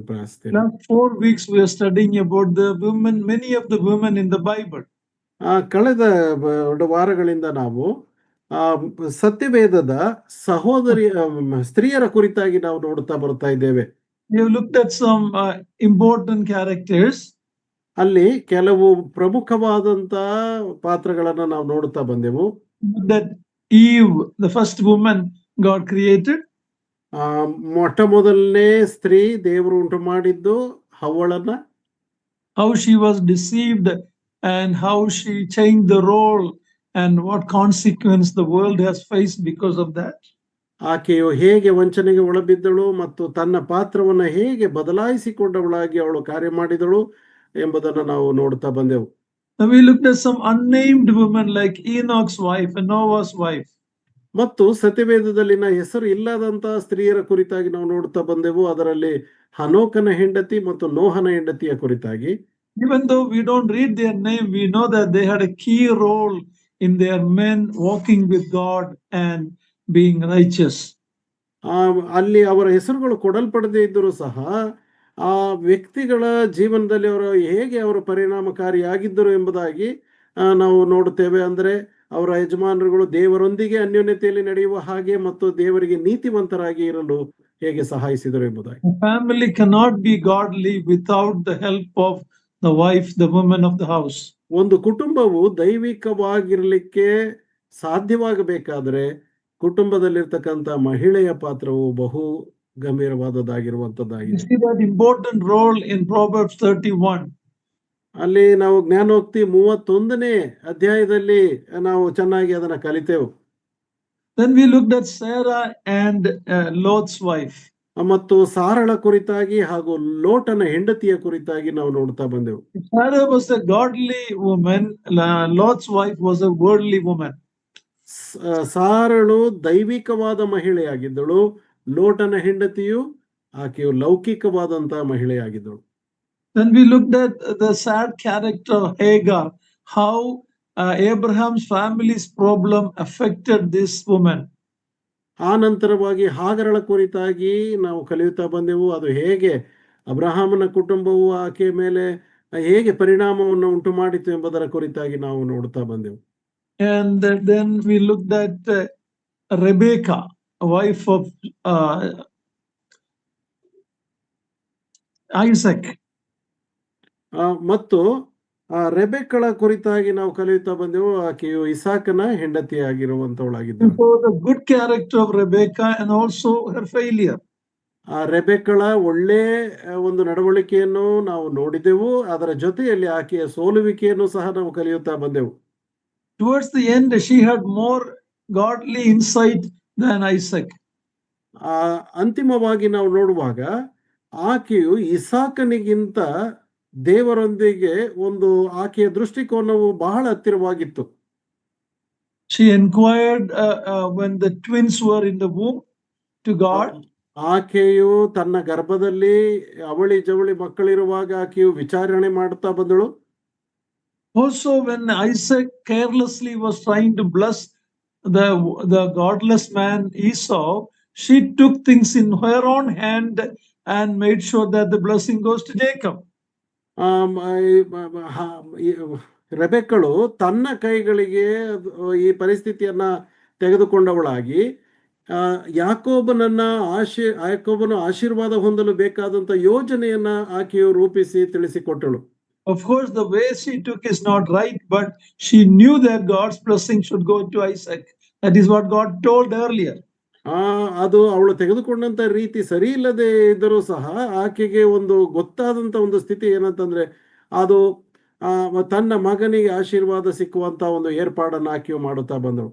ಪ್ರಾರ್ಥಿಸ್ತೇನೆ. Last 4 weeks we are studying about the women, many of the women in the Bible. ಕಳೆದ 2 ವಾರಗಳಿಂದ ನಾವು ಸತ್ಯವೇದದ ಸಹೋದರಿ ಸ್ತ್ರೀಯರ ಕುರಿತಾಗಿ ನಾವು ನೋಡುತ್ತಾ ಬರ್ತಾ ಇದ್ದೇವೆ. We have looked at some important characters. ಅಲ್ಲಿ ಕೆಲವು ಪ್ರಮುಖವಾದಂತ ಪಾತ್ರಗಳನ್ನ ನಾವು ನೋಡುತ್ತಾ ಬಂದೆವು. That Eve, the first woman God created. ಮೊಟ್ಟ ಮೊದಲನೇ ಸ್ತ್ರೀ ದೇವರು ಉಂಟು ಮಾಡಿದ್ದು ಹವ್ವಳನ್ನ. How she was deceived and how she changed the role and what consequence the world has faced because of that. ಆಕೆಯು ಹೇಗೆ ವಂಚನೆಗೆ ಒಳಬಿದ್ದಳು ಮತ್ತು ತನ್ನ ಪಾತ್ರವನ್ನ ಹೇಗೆ ಬದಲಾಯಿಸಿಕೊಂಡವಳಾಗಿ ಅವಳು ಕಾರ್ಯ ಮಾಡಿದಳು ಎಂಬುದನ್ನು ನಾವು ನೋಡುತ್ತಾ ಬಂದೆವು. We looked at some unnamed women like Enoch's wife and Noah's wife. ಮತ್ತು ಸತ್ಯವೇದದಲ್ಲಿನ ಹೆಸರು ಇಲ್ಲದಂತ ಸ್ತ್ರೀಯರ ಕುರಿತಾಗಿ ನಾವು ನೋಡುತ್ತಾ ಬಂದೆವು. ಅದರಲ್ಲಿ ಹನೋಕನ ಹೆಂಡತಿ ಮತ್ತು ನೋಹನ ಹೆಂಡತಿಯ ಕುರಿತಾಗಿ. Even though we don't read their name, we know that they had a key role in their men walking with God and being righteous. ಅಲ್ಲಿ ಅವರ ಹೆಸರುಗಳು ಕೊಡಲ್ಪಡದೇ ಇದ್ದರೂ ಸಹ ಆ ವ್ಯಕ್ತಿಗಳ ಜೀವನದಲ್ಲಿ ಅವರು ಹೇಗೆ ಅವರು ಪರಿಣಾಮಕಾರಿಯಾಗಿದ್ದರು ಎಂಬುದಾಗಿ ನಾವು ನೋಡುತ್ತೇವೆ. ಅಂದರೆ ಅವರ ಯಜಮಾನರುಗಳು ದೇವರೊಂದಿಗೆ ಅನ್ಯೋನ್ಯತೆಯಲ್ಲಿ ನಡೆಯುವ ಹಾಗೆ ಮತ್ತು ದೇವರಿಗೆ ನೀತಿವಂತರಾಗಿ ಇರಲು ಹೇಗೆ ಸಹಾಯಿಸಿದರು ಎಂಬುದಾಗಿ. Family cannot be godly without the help of the wife, the woman of the house. ಒಂದು ಕುಟುಂಬವು ದೈವಿಕವಾಗಿರಲಿಕ್ಕೆ ಸಾಧ್ಯವಾಗಬೇಕಾದ್ರೆ ಕುಟುಂಬದಲ್ಲಿರ್ತಕ್ಕಂಥ ಮಹಿಳೆಯ ಪಾತ್ರವು ಬಹು ಗಂಭೀರವಾದದ್ದಾಗಿರುವಂತದ್ದಾಗಿದೆ. You see that important role in Proverbs 31. ಅಲ್ಲಿ ನಾವು ಜ್ಞಾನೋಕ್ತಿ 31ನೇ ಅಧ್ಯಾಯದಲ್ಲಿ ನಾವು ಚೆನ್ನಾಗಿ ಅದನ್ನ ಕಲಿತೆವು. Then we looked at Sarah and Lot's wife. ಮತ್ತು ಸಾರಳ ಕುರಿತಾಗಿ ಹಾಗೂ ಲೋಟನ ಹೆಂಡತಿಯ ಕುರಿತಾಗಿ ನಾವು ನೋಡ್ತಾ ಬಂದೆವು. Sarah was a godly woman, Lot's wife was a worldly woman. ಸಾರಳು ದೈವಿಕವಾದ ಮಹಿಳೆಯಾಗಿದ್ದಳು, ಲೋಟನ ಹೆಂಡತಿಯು ಆಕೆಯು ಲೌಕಿಕವಾದಂತಹ ಮಹಿಳೆಯಾಗಿದ್ದಳು. Then we looked at the sad character of Hagar, how Abraham's family's problem affected this woman. ಆ ನಂತರವಾಗಿ ಹಾಗರಳ ಕುರಿತಾಗಿ ನಾವು ಕಲಿಯುತ್ತಾ ಬಂದೆವು. ಅದು ಹೇಗೆ ಅಬ್ರಹಾಮನ ಕುಟುಂಬವು ಆಕೆಯ ಮೇಲೆ ಹೇಗೆ ಪರಿಣಾಮವನ್ನು ಉಂಟು ಮಾಡಿತು ಎಂಬುದರ ಕುರಿತಾಗಿ ನಾವು ನೋಡುತ್ತಾ ಬಂದೆವು. And then we looked at Rebecca, wife of Isaac. ಮತ್ತು ರೆಬೆಕ್ಕಳ ಕುರಿತಾಗಿ ನಾವು ಕಲಿಯುತ್ತಾ ಬಂದೆವು. ಆಕೆಯು ಇಸಾಕನ ಹೆಂಡತಿಯಾಗಿರುವಂತವಳಾಗಿದ್ದಳು. So the good character of Rebecca and also her failure. ರೆಬೆಕ್ಕಳ ಒಳ್ಳೆ ಒಂದು ನಡವಳಿಕೆಯನ್ನು ನಾವು ನೋಡಿದೆವು. ಅದರ ಜೊತೆಯಲ್ಲಿ ಆಕೆಯ ಸೋಲುವಿಕೆಯನ್ನು ಸಹ ನಾವು ಕಲಿಯುತ್ತಾ ಬಂದೆವು. Towards the end, she had more godly insight than Isaac. ಅಂತಿಮವಾಗಿ ನಾವು ನೋಡುವಾಗ ಆಕೆಯು ಇಸಾಕನಿಗಿಂತ ದೇವರೊಂದಿಗೆ ಒಂದು ಆಕೆಯ ದೃಷ್ಟಿಕೋನವು ಬಹಳ ಹತ್ತಿರವಾಗಿತ್ತು. She inquired when the twins were in the womb to God. ಆಕೆಯು ತನ್ನ ಗರ್ಭದಲ್ಲಿ ಅವಳಿ ಜವಳಿ ಮಕ್ಕಳಿರುವಾಗ ಆಕೆಯು ವಿಚಾರಣೆ ಮಾಡುತ್ತಾ ಬಂದಳು. Also, when Isaac carelessly was trying to bless the godless man Esau, she took things in her own hand and made sure that the blessing goes to Jacob. ರೆಬೆಕ್ಕಳು ತನ್ನ ಕೈಗಳಿಗೆ ಈ ಪರಿಸ್ಥಿತಿಯನ್ನ ತೆಗೆದುಕೊಂಡವಳಾಗಿ ಯಾಕೋಬನು ಆಶೀರ್ವಾದ ಹೊಂದಲು ಬೇಕಾದಂತ ಯೋಜನೆಯನ್ನ ಆಕೆಯು ರೂಪಿಸಿ ತಿಳಿಸಿಕೊಟ್ಟಳು. Of course, the way she took is not right, but she knew that God's blessing should go to Isaac. That is what God told earlier. ಅದು ಅವಳು ತೆಗೆದುಕೊಂಡಂತ ರೀತಿ ಸರಿ ಇಲ್ಲದೆ ಇದ್ದರೂ ಸಹ ಆಕೆಗೆ ಒಂದು ಗೊತ್ತಾದಂತ ಒಂದು ಸ್ಥಿತಿ ಏನಂತಂದ್ರೆ ಅದು ತನ್ನ ಮಗನಿಗೆ ಆಶೀರ್ವಾದ ಸಿಕ್ಕುವಂತ ಒಂದು ಏರ್ಪಾಡನ್ನು ಆಕೆಯು ಮಾಡುತ್ತಾ ಬಂದಳು.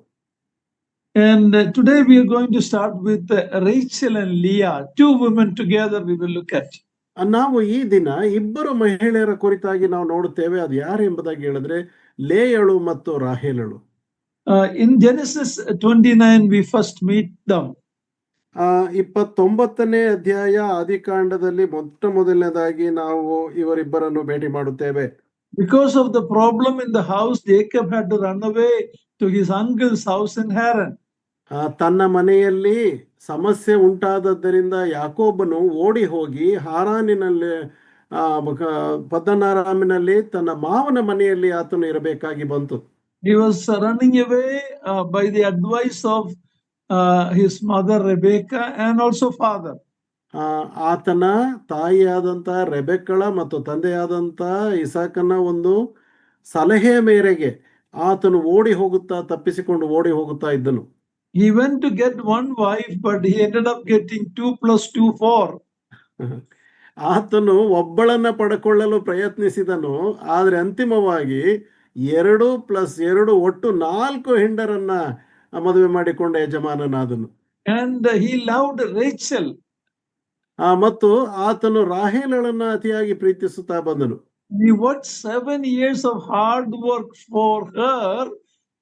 And today we are going to start with Rachel and Leah, two women together we will look at. ನಾವು ಈ ದಿನ ಇಬ್ಬರು ಮಹಿಳೆಯರ ಕುರಿತಾಗಿ ನಾವು ನೋಡುತ್ತೇವೆ. ಅದು ಯಾರು ಎಂಬುದಾಗಿ ಹೇಳಿದ್ರೆ ಲೇಯಳು ಮತ್ತು ರಾಹೇಲಳು. In Genesis 29 we first meet them. 29ನೇ ಅಧ್ಯಾಯ ಆದಿಕಾಂಡದಲ್ಲಿ ಮೊದಲನೇದಾಗಿ ನಾವು ಇವರಿಬ್ಬರನ್ನು ಭೇಟಿ ಮಾಡುತ್ತೇವೆ. Because of the problem in the house, Jacob had to run away to his uncle's house in Haran. ತನ್ನ ಮನೆಯಲ್ಲಿ ಸಮಸ್ಯೆ ಉಂಟಾದದ್ದರಿಂದ ಯಾಕೋಬನು ಓಡಿ ಹೋಗಿ ಹಾರಾನಿನಲ್ಲಿ ಪದ್ದನಾರಾಮಿನಲ್ಲಿ ತನ್ನ ಮಾವನ ಮನೆಯಲ್ಲಿ ಆತನು ಇರಬೇಕಾಗಿ ಬಂತು. He was running away by the advice of his mother Rebecca and also father. ಆತನ ತಾಯಿಯಾದಂಥ ರೆಬೆಕ್ಕಳ ಮತ್ತು ತಂದೆಯಾದಂಥ ಇಸಾಕನ ಒಂದು ಸಲಹೆಯ ಮೇರೆಗೆ ಆತನು ತಪ್ಪಿಸಿಕೊಂಡು ಓಡಿ ಹೋಗುತ್ತಾ ಇದ್ದನು. He went to get one wife, but he ended up getting 2 + 2 4. ಆತನು ಒಬ್ಬಳನ್ನ ಪಡ್ಕೊಳ್ಳಲು ಪ್ರಯತ್ನಿಸಿದನು, ಆದರೆ ಅಂತಿಮವಾಗಿ 2 + 2 ಒಟ್ಟು 4 ಹೆಂಡರನ್ನ ಮದುವೆ ಮಾಡಿಕೊಂಡ ಯಜಮಾನನಾದನು. And he loved Rachel. ಮತ್ತು ಆತನು ರಾಹೇಲಳನ್ನ ಅತಿಯಾಗಿ ಪ್ರೀತಿಸುತ್ತಾ ಬಂದನು. He worked 7 years of hard work for her,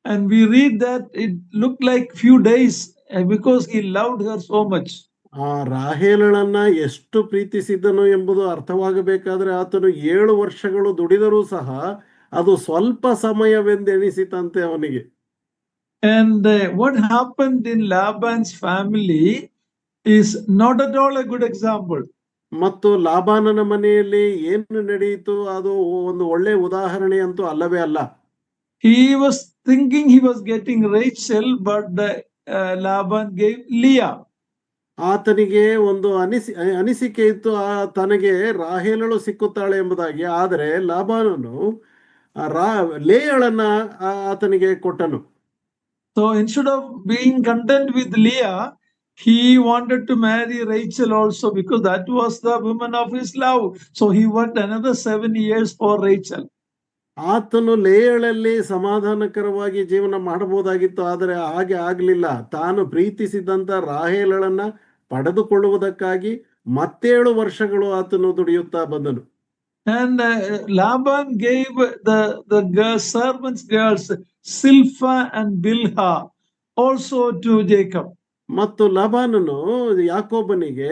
and we read that it looked like few days because he loved her so much. ರಾಹೇಲಳನ್ನ ಎಷ್ಟು ಪ್ರೀತಿಸಿದ್ದನು ಎಂಬುದು ಅರ್ಥವಾಗಬೇಕಾದ್ರೆ ಆತನು 7 ವರ್ಷಗಳು ದುಡಿದರೂ ಸಹ ಅದು ಸ್ವಲ್ಪ ಸಮಯವೆಂದೆನಿಸಿತಂತೆ ಅವನಿಗೆ. And what happened in Laban's family is not at all a good example. ಮತ್ತು ಲಾಬಾನನ ಮನೆಯಲ್ಲಿ ಏನು ನಡೆಯಿತು ಅದು ಒಂದು ಒಳ್ಳೆ ಉದಾಹರಣೆ ಅಂತೂ ಅಲ್ಲವೇ ಅಲ್ಲ. He was thinking he was getting Rachel, but Laban gave Leah. ಆತನಿಗೆ ಒಂದು ಅನಿಸಿಕೆ ಇತ್ತು, ತನಗೆ ರಾಹೇಲಳು ಸಿಕ್ಕುತ್ತಾಳೆ ಎಂಬುದಾಗಿ. ಆದರೆ ಲಾಬಾನನು ಲೇಯಳನ್ನ ಆತನಿಗೆ ಕೊಟ್ಟನು. So instead of being content with Leah, he wanted to marry Rachel also, because that was the woman of his love. So he worked another 7 years for Rachel. ಆತನು ಲೇಯಳಲ್ಲಿ ಸಮಾಧಾನಕರವಾಗಿ ಜೀವನ ಮಾಡಬಹುದಾಗಿತ್ತು, ಆದರೆ ಹಾಗೆ ಆಗಲಿಲ್ಲ. ತಾನು ಪ್ರೀತಿಸಿದಂತ ರಾಹೇಲಳನ್ನ ಪಡೆದುಕೊಳ್ಳುವುದಕ್ಕಾಗಿ 7 ವರ್ಷಗಳು ಆತನು ದುಡಿಯುತ್ತಾ ಬಂದನು. And Laban gave the servants girls Silpha and Bilhah also to Jacob. ಮತ್ತು ಲಾಬಾನನು ಯಾಕೋಬನಿಗೆ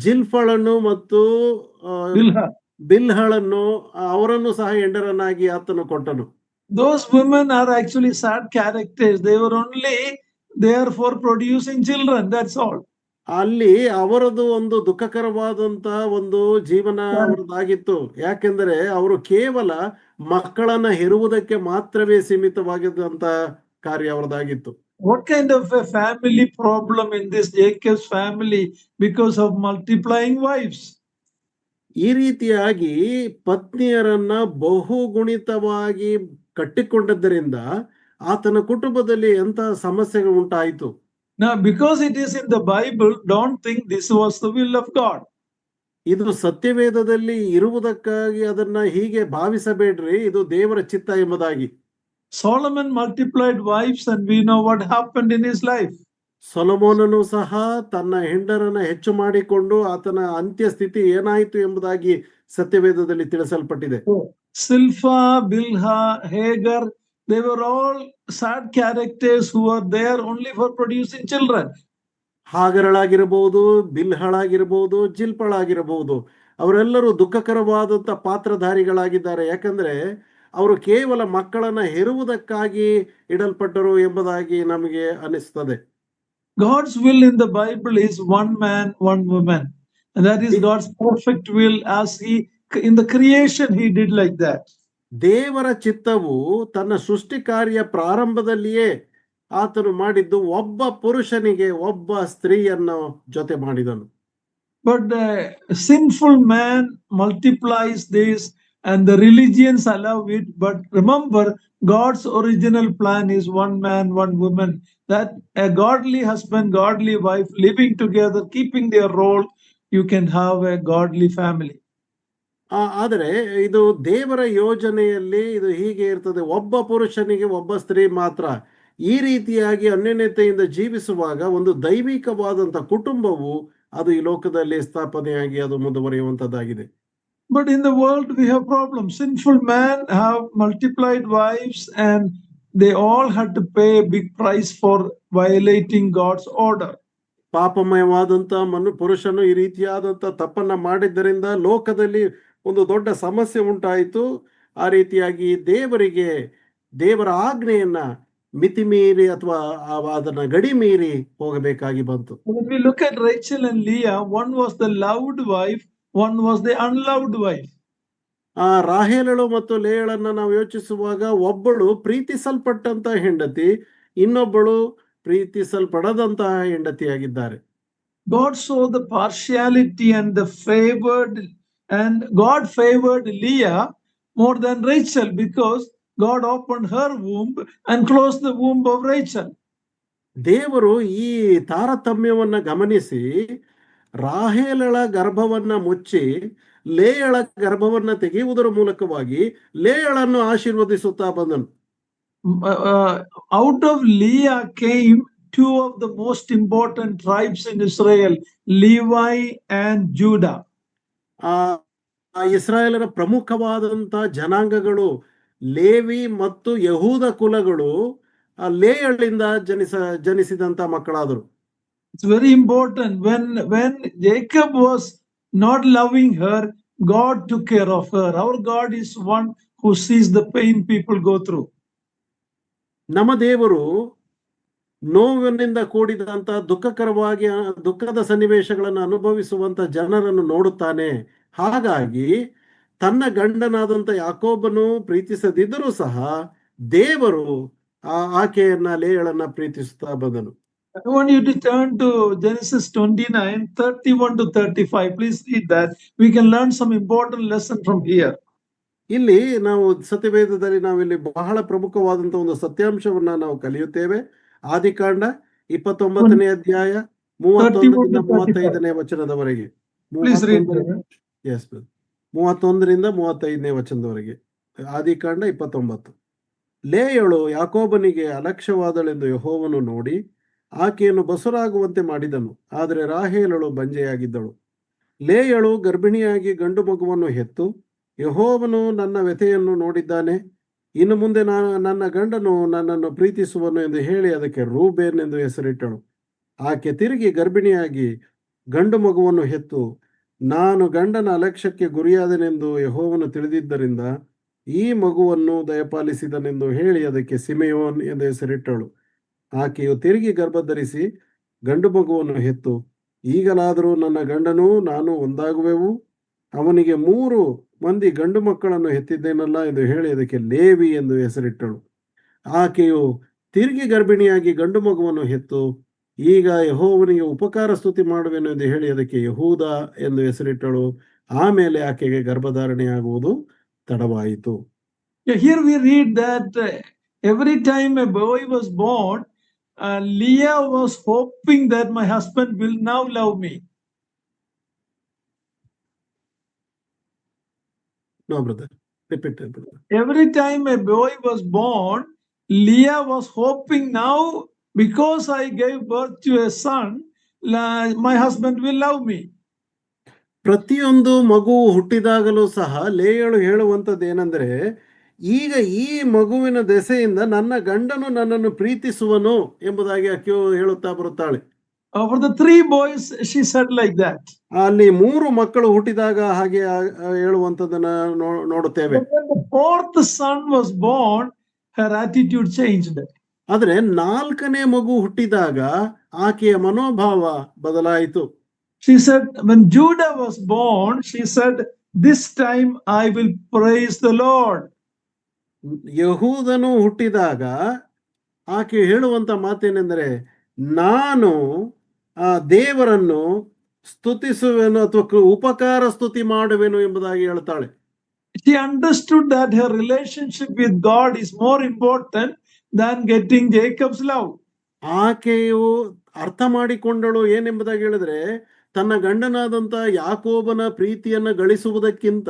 ಜಿಲ್ಫಳನ್ನು ಮತ್ತು ಬಿಲ್ಹಳನ್ನು ಅವರನ್ನು ಸಹ ಹೆಂಡರನ್ನಾಗಿ ಆತನು ಕೊಟ್ಟನು. Those women are actually sad characters. They were only there for producing children, that's all. ಅಲ್ಲಿ ಅವರದು ಒಂದು ದುಃಖಕರವಾದಂತ ಒಂದು ಜೀವನ ಅವರದಾಗಿತ್ತು. ಯಾಕೆಂದರೆ ಅವರು ಕೇವಲ ಮಕ್ಕಳನ್ನ ಹೆರುವುದಕ್ಕೆ ಮಾತ್ರವೇ ಸೀಮಿತವಾಗಿದ್ದಂತ ಕಾರ್ಯ ಅವರದಾಗಿತ್ತು. What kind of a family problem in this Jacob's family because of multiplying wives? ಈ ರೀತಿಯಾಗಿ ಪತ್ನಿಯರನ್ನ ಬಹುಗುಣಿತವಾಗಿ ಕಟ್ಟಿಕೊಂಡದ್ದರಿಂದ ಆತನ ಕುಟುಂಬದಲ್ಲಿ ಎಂತಹ ಸಮಸ್ಯೆಗಳು ಉಂಟಾಯಿತು. Now, because it is in the Bible, don't think this was the will of God. ಇದು ಸತ್ಯವೇದದಲ್ಲಿ ಇರುವುದಕ್ಕಾಗಿ ಅದನ್ನ ಹೀಗೆ ಭಾವಿಸಬೇಡ್ರಿ, ಇದು ದೇವರ ಚಿತ್ತ ಎಂಬುದಾಗಿ. Solomon multiplied wives, and we know what happened in his life. ಸೊಲೊಮೋನನು ಸಹ ತನ್ನ ಹೆಂಡರನ್ನ ಹೆಚ್ಚು ಮಾಡಿಕೊಂಡು ಆತನ ಅಂತ್ಯ ಸ್ಥಿತಿ ಏನಾಯಿತು ಎಂಬುದಾಗಿ ಸತ್ಯವೇದದಲ್ಲಿ ತಿಳಿಸಲ್ಪಟ್ಟಿದೆ. Silpha, Bilhah, Hagar, they were all sad characters who were there only for producing children. ಹಾಗರಳಾಗಿರಬಹುದು, ಬಿಲ್ಹಳಾಗಿರಬಹುದು, ಜಿಲ್ಪಳಾಗಿರಬಹುದು, ಅವರೆಲ್ಲರೂ ದುಃಖಕರವಾದಂತ ಪಾತ್ರಧಾರಿಗಳಾಗಿದ್ದಾರೆ. ಯಾಕಂದ್ರೆ ಅವರು ಕೇವಲ ಮಕ್ಕಳನ್ನ ಹೆರುವುದಕ್ಕಾಗಿ ಇಡಲ್ಪಟ್ಟರು ಎಂಬುದಾಗಿ ನಮಗೆ ಅನಿಸ್ತದೆ. God's will in the Bible is one man, one woman. And that is God's perfect will, as he in the creation he did like that. ದೇವರ ಚಿತ್ತವು ತನ್ನ ಸೃಷ್ಟಿ ಕಾರ್ಯ ಪ್ರಾರಂಭದಲ್ಲಿಯೇ ಆತನು ಮಾಡಿದ್ದು ಒಬ್ಬ ಪುರುಷನಿಗೆ ಒಬ್ಬ ಸ್ತ್ರೀಯನ್ನು ಜೊತೆ ಮಾಡಿದನು. But the sinful man multiplies this and the religions allow it. But remember, God's original plan is one man, one woman, that a godly husband, godly wife living together, keeping their role, you can have a godly family. ಆದರೆ ಇದು ದೇವರ ಯೋಜನೆಯಲ್ಲಿ ಇದು ಹೀಗೆ ಇರ್ತದೆ, ಒಬ್ಬ ಪುರುಷನಿಗೆ ಒಬ್ಬ ಸ್ತ್ರೀ ಮಾತ್ರ. ಈ ರೀತಿಯಾಗಿ ಅನ್ಯೋನ್ಯತೆಯಿಂದ ಜೀವಿಸುವಾಗ ಒಂದು ದೈವಿಕವಾದಂತ ಕುಟುಂಬವು ಅದು ಈ ಲೋಕದಲ್ಲಿ ಸ್ಥಾಪನೆಯಾಗಿ ಅದು ಮುಂದುವರಿಯುವಂತದ್ದಾಗಿದೆ. But in the world we have problems. Sinful men have multiplied wives, and they all had to pay a big price for violating God's order. ಪಾಪಮಯವಾದಂತ ಪುರುಷನು ಈ ರೀತಿಯಾದಂತ ತಪ್ಪನ್ನ ಮಾಡಿದ್ದರಿಂದ ಲೋಕದಲ್ಲಿ ಒಂದು ದೊಡ್ಡ ಸಮಸ್ಯೆ ಉಂಟಾಯಿತು. ಆ ರೀತಿಯಾಗಿ ದೇವರ ಆಜ್ಞೆಯನ್ನ ಮಿತಿ ಮೀರಿ ಅಥವಾ ಅದನ್ನ ಗಡಿ ಮೀರಿ ಹೋಗಬೇಕಾಗಿ ಬಂತು. When we look at Rachel and Leah, one was the loved wife, one was the unloved wife. ಆ ರಾಹೇಲಳು ಮತ್ತು ಲೇಯಳನ್ನ ನಾವು ಯೋಚಿಸುವಾಗ ಒಬ್ಬಳು ಪ್ರೀತಿಸಲ್ಪಟ್ಟಂತ ಹೆಂಡತಿ, ಇನ್ನೊಬ್ಬಳು ಪ್ರೀತಿಸಲ್ಪಡದಂತಹ ಹೆಂಡತಿಯಾಗಿದ್ದಾರೆ. God saw the partiality and God favored Leah more than Rachel because God opened her womb and closed the womb of Rachel. ದೇವರು ಈ ತಾರತಮ್ಯವನ್ನ ಗಮನಿಸಿ ರಾಹೇಲಳ ಗರ್ಭವನ್ನ ಮುಚ್ಚಿ ಲೇಯಳ ಗರ್ಭವನ್ನ ತೆಗೆಯುವುದರ ಮೂಲಕವಾಗಿ ಲೇಯಳನ್ನು ಆಶೀರ್ವದಿಸುತ್ತಾ ಬಂದನು. Out of Leah came two of the most important tribes in Israel, Levi and Judah. ಇಸ್ರಾಯೇಲರ ಪ್ರಮುಖವಾದಂತ ಜನಾಂಗಗಳು Levi ಮತ್ತು ಯಹೂದ ಕುಲಗಳು ಲೇಯಳಿಂದ ಜನಿಸಿದಂತ ಮಕ್ಕಳಾದರು. It's very important. When Jacob was not loving her, God took care of her. Our God is one who sees the pain people go through. ನಮ್ಮ ದೇವರು ನೋವಿನಿಂದ ಕೂಡಿದಂತ ದುಃಖದ ಸನ್ನಿವೇಶಗಳನ್ನು ಅನುಭವಿಸುವಂತ ಜನರನ್ನು ನೋಡುತ್ತಾನೆ. ಹಾಗಾಗಿ ತನ್ನ ಗಂಡನಾದಂತ ಯಾಕೋಬನು ಪ್ರೀತಿಸದಿದ್ದರೂ ಸಹ ದೇವರು ಆಕೆಯನ್ನ ಲೇಯಳನ್ನ ಪ್ರೀತಿಸುತ್ತಾ ಬಂದನು. I want you to turn to Genesis 29, 31 to 35. Please read that. We can learn some important lesson from here. ಇಲ್ಲಿ ನಾವು ಸತ್ಯವೇದದಲ್ಲಿ ನಾವಿಲ್ಲಿ ಬಹಳ ಪ್ರಮುಖವಾದಂತ ಒಂದು ಸತ್ಯಾಂಶವನ್ನ ನಾವು ಕಲಿಯುತ್ತೇವೆ. ಆದಿಕಾಂಡ 29ನೇ ಅಧ್ಯಾಯ 31ರಿಂದ 35ನೇ ವಚನದವರೆಗೆ. 31ರಿಂದ 35ನೇ ವಚನದವರೆಗೆ. ಆದಿಕಾಂಡ 29. ಲೇಯಳು ಯಾಕೋಬನಿಗೆ ಅಲಕ್ಷ್ಯವಾದಳೆಂದು ಯೆಹೋವನು ನೋಡಿ ಆಕೆಯನ್ನು ಬಸುರಾಗುವಂತೆ ಮಾಡಿದನು. ಆದರೆ ರಾಹೇಲಳು ಬಂಜೆಯಾಗಿದ್ದಳು. ಲೇಯಳು ಗರ್ಭಿಣಿಯಾಗಿ ಗಂಡು ಮಗುವನ್ನು ಹೆತ್ತು, ಯೆಹೋವನು ನನ್ನ ವ್ಯಥೆಯನ್ನು ನೋಡಿದ್ದಾನೆ, ಇನ್ನು ಮುಂದೆ ನನ್ನ ಗಂಡನು ನನ್ನನ್ನು ಪ್ರೀತಿಸುವನು ಎಂದು ಹೇಳಿ ಅದಕ್ಕೆ ರೂಬೇನ್ ಎಂದು ಹೆಸರಿಟ್ಟಳು. ಆಕೆ ತಿರುಗಿ ಗರ್ಭಿಣಿಯಾಗಿ ಗಂಡು ಮಗುವನ್ನು ಹೆತ್ತು, ನಾನು ಗಂಡನ ಅಲಕ್ಷ್ಯಕ್ಕೆ ಗುರಿಯಾದನೆಂದು ಯೆಹೋವನು ತಿಳಿದಿದ್ದರಿಂದ ಈ ಮಗುವನ್ನು ದಯಪಾಲಿಸಿದನೆಂದು ಹೇಳಿ ಅದಕ್ಕೆ ಸಿಮೆಯೋನ್ ಎಂದು ಹೆಸರಿಟ್ಟಳು. ಆಕೆಯು ತಿರುಗಿ ಗರ್ಭಧರಿಸಿ ಗಂಡು ಮಗುವನ್ನು ಹೆತ್ತು, ಈಗಲಾದರೂ ನನ್ನ ಗಂಡನೂ ನಾನು ಒಂದಾಗುವೆವು, ಅವನಿಗೆ 3 ಮಂದಿ ಗಂಡು ಮಕ್ಕಳನ್ನು ಹೆತ್ತಿದ್ದೇನಲ್ಲ ಎಂದು ಹೇಳಿ ಅದಕ್ಕೆ ಲೇವಿ ಎಂದು ಹೆಸರಿಟ್ಟಳು. ಆಕೆಯು ತಿರುಗಿ ಗರ್ಭಿಣಿಯಾಗಿ ಗಂಡು ಮಗುವನ್ನು ಹೆತ್ತು, ಈಗ ಯೆಹೋವನಿಗೆ ಉಪಕಾರ ಸ್ತುತಿ ಮಾಡುವೆನು ಎಂದು ಹೇಳಿ ಅದಕ್ಕೆ ಯಹೂದ ಎಂದು ಹೆಸರಿಟ್ಟಳು. ಆಮೇಲೆ ಆಕೆಗೆ ಗರ್ಭಧಾರಣೆಯಾಗುವುದು ತಡವಾಯಿತು. Here we read that every time a boy was born, Leah was hoping that my husband will now love me. No, brother. Repeat it, brother. Every time a boy was born, Leah was hoping now, because I gave birth to a son, my husband will love me. ಪ್ರತಿಯೊಂದು ಮಗು ಹುಟ್ಟಿದಾಗಲೂ ಸಹ ಲೇಯಳು ಹೇಳುವಂಥದ್ದು ಏನಂದ್ರೆ, ಈಗ ಈ ಮಗುವಿನ ದೆಸೆಯಿಂದ ನನ್ನ ಗಂಡನು ನನ್ನನ್ನು ಪ್ರೀತಿಸುವನು ಎಂಬುದಾಗಿ ಆಕೆಯು ಹೇಳುತ್ತಾ ಬರುತ್ತಾಳೆ. For the 3 boys, she said like that. ಅಲ್ಲಿ 3 ಮಕ್ಕಳು ಹುಟ್ಟಿದಾಗ ಹಾಗೆ ಹೇಳುವಂಥದ್ದನ್ನ ನೋಡುತ್ತೇವೆ. When the 4th son was born, her attitude changed. ಆದ್ರೆ 4ನೇ ಮಗು ಹುಟ್ಟಿದಾಗ ಆಕೆಯ ಮನೋಭಾವ ಬದಲಾಯಿತು. She said, when Judah was born, she said, this time I will praise the Lord. ಯಹೂದನು ಹುಟ್ಟಿದಾಗ ಆಕೆ ಹೇಳುವಂತ ಮಾತೇನೆಂದರೆ, ನಾನು ದೇವರನ್ನು ಸ್ತುತಿಸುವೆನು ಅಥವಾ ಉಪಕಾರ ಸ್ತುತಿ ಮಾಡುವೆನು ಎಂಬುದಾಗಿ ಹೇಳ್ತಾಳೆ. She understood that her relationship with God is more important than getting Jacob's love. ಆಕೆಯು ಅರ್ಥ ಮಾಡಿಕೊಂಡಳು ಏನೆಂಬುದಾಗಿ ಹೇಳಿದ್ರೆ, ತನ್ನ ಗಂಡನಾದಂತ ಯಾಕೋಬನ ಪ್ರೀತಿಯನ್ನ ಗಳಿಸುವುದಕ್ಕಿಂತ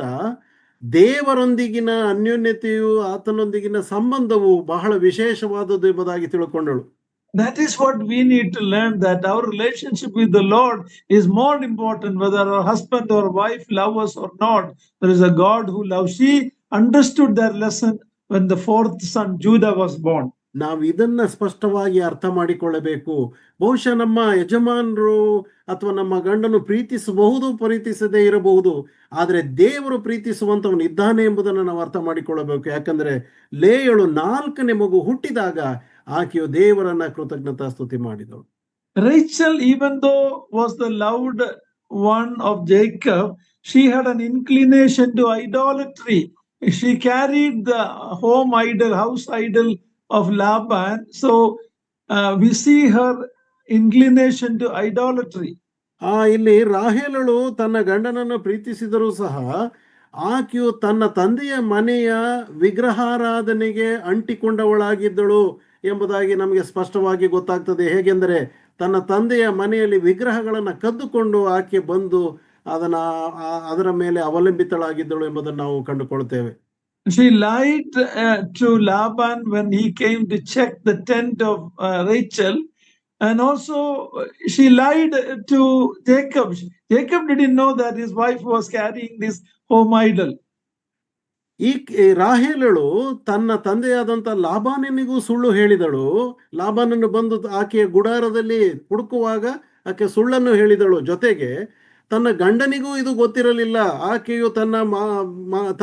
ದೇವರೊಂದಿಗಿನ ಅನ್ಯೋನ್ಯತೆಯು ಆತನೊಂದಿಗಿನ ಸಂಬಂಧವು ಬಹಳ ವಿಶೇಷವಾದದ್ದು ಎಂಬುದಾಗಿ ತಿಳ್ಕೊಂಡಳು. That is what we need to learn, that our relationship with the Lord is more important, whether our husband or wife love us or not. There is a God who loves. She understood that lesson when the 4th son Judah was born. ನಾವು ಇದನ್ನ ಸ್ಪಷ್ಟವಾಗಿ ಅರ್ಥ ಮಾಡಿಕೊಳ್ಳಬೇಕು. ಬಹುಶಃ ನಮ್ಮ ಯಜಮಾನರು ಅಥವಾ ನಮ್ಮ ಗಂಡನು ಪ್ರೀತಿಸಬಹುದು, ಪ್ರೀತಿಸದೇ ಇರಬಹುದು, ಆದ್ರೆ ದೇವರು ಪ್ರೀತಿಸುವಂತವನು ಇದ್ದಾನೆ ಎಂಬುದನ್ನು ನಾವು ಅರ್ಥ ಮಾಡಿಕೊಳ್ಳಬೇಕು. ಯಾಕಂದ್ರೆ ಲೇಯಳು 4ನೇ ಮಗು ಹುಟ್ಟಿದಾಗ ಆಕೆಯು ದೇವರನ್ನ ಕೃತಜ್ಞತಾ ಸ್ತುತಿ ಮಾಡಿದಳು. Rachel, even though was the loved one of Jacob, she had an inclination to idolatry. She carried the home idol, house idol of Laban. So we see her inclination to idolatry. ಇಲ್ಲಿ ರಾಹೇಲಳು ತನ್ನ ಗಂಡನನ್ನು ಪ್ರೀತಿಸಿದರೂ ಸಹ ಆಕೆಯು ತನ್ನ ತಂದೆಯ ಮನೆಯ ವಿಗ್ರಹಾರಾಧನೆಗೆ ಅಂಟಿಕೊಂಡವಳಾಗಿದ್ದಳು ಎಂಬುದಾಗಿ ನಮಗೆ ಸ್ಪಷ್ಟವಾಗಿ ಗೊತ್ತಾಗ್ತದೆ. ಹೇಗೆಂದರೆ ತನ್ನ ತಂದೆಯ ಮನೆಯಲ್ಲಿ ವಿಗ್ರಹಗಳನ್ನು ಕದ್ದುಕೊಂಡು ಆಕೆ ಬಂದು ಅದರ ಮೇಲೆ ಅವಲಂಬಿತಳಾಗಿದ್ದಳು ಎಂಬುದನ್ನು ನಾವು ಕಂಡುಕೊಳ್ತೇವೆ. She lied to Laban when he came to check the tent of Rachel, and also she lied to Jacob. Jacob didn't know that his wife was carrying this home idol. ಈ ರಾಹೇಲಳು ತನ್ನ ತಂದೆಯಾದಂಥ ಲಾಬಾನನಿಗೂ ಸುಳ್ಳು ಹೇಳಿದಳು. ಲಾಬಾನನ್ನು ಬಂದು ಆಕೆಯ ಗುಡಾರದಲ್ಲಿ ಹುಡುಕುವಾಗ ಆಕೆ ಸುಳ್ಳನ್ನು ಹೇಳಿದಳು. ಜೊತೆಗೆ ತನ್ನ ಗಂಡನಿಗೂ ಇದು ಗೊತ್ತಿರಲಿಲ್ಲ. ಆಕೆಯು ತನ್ನ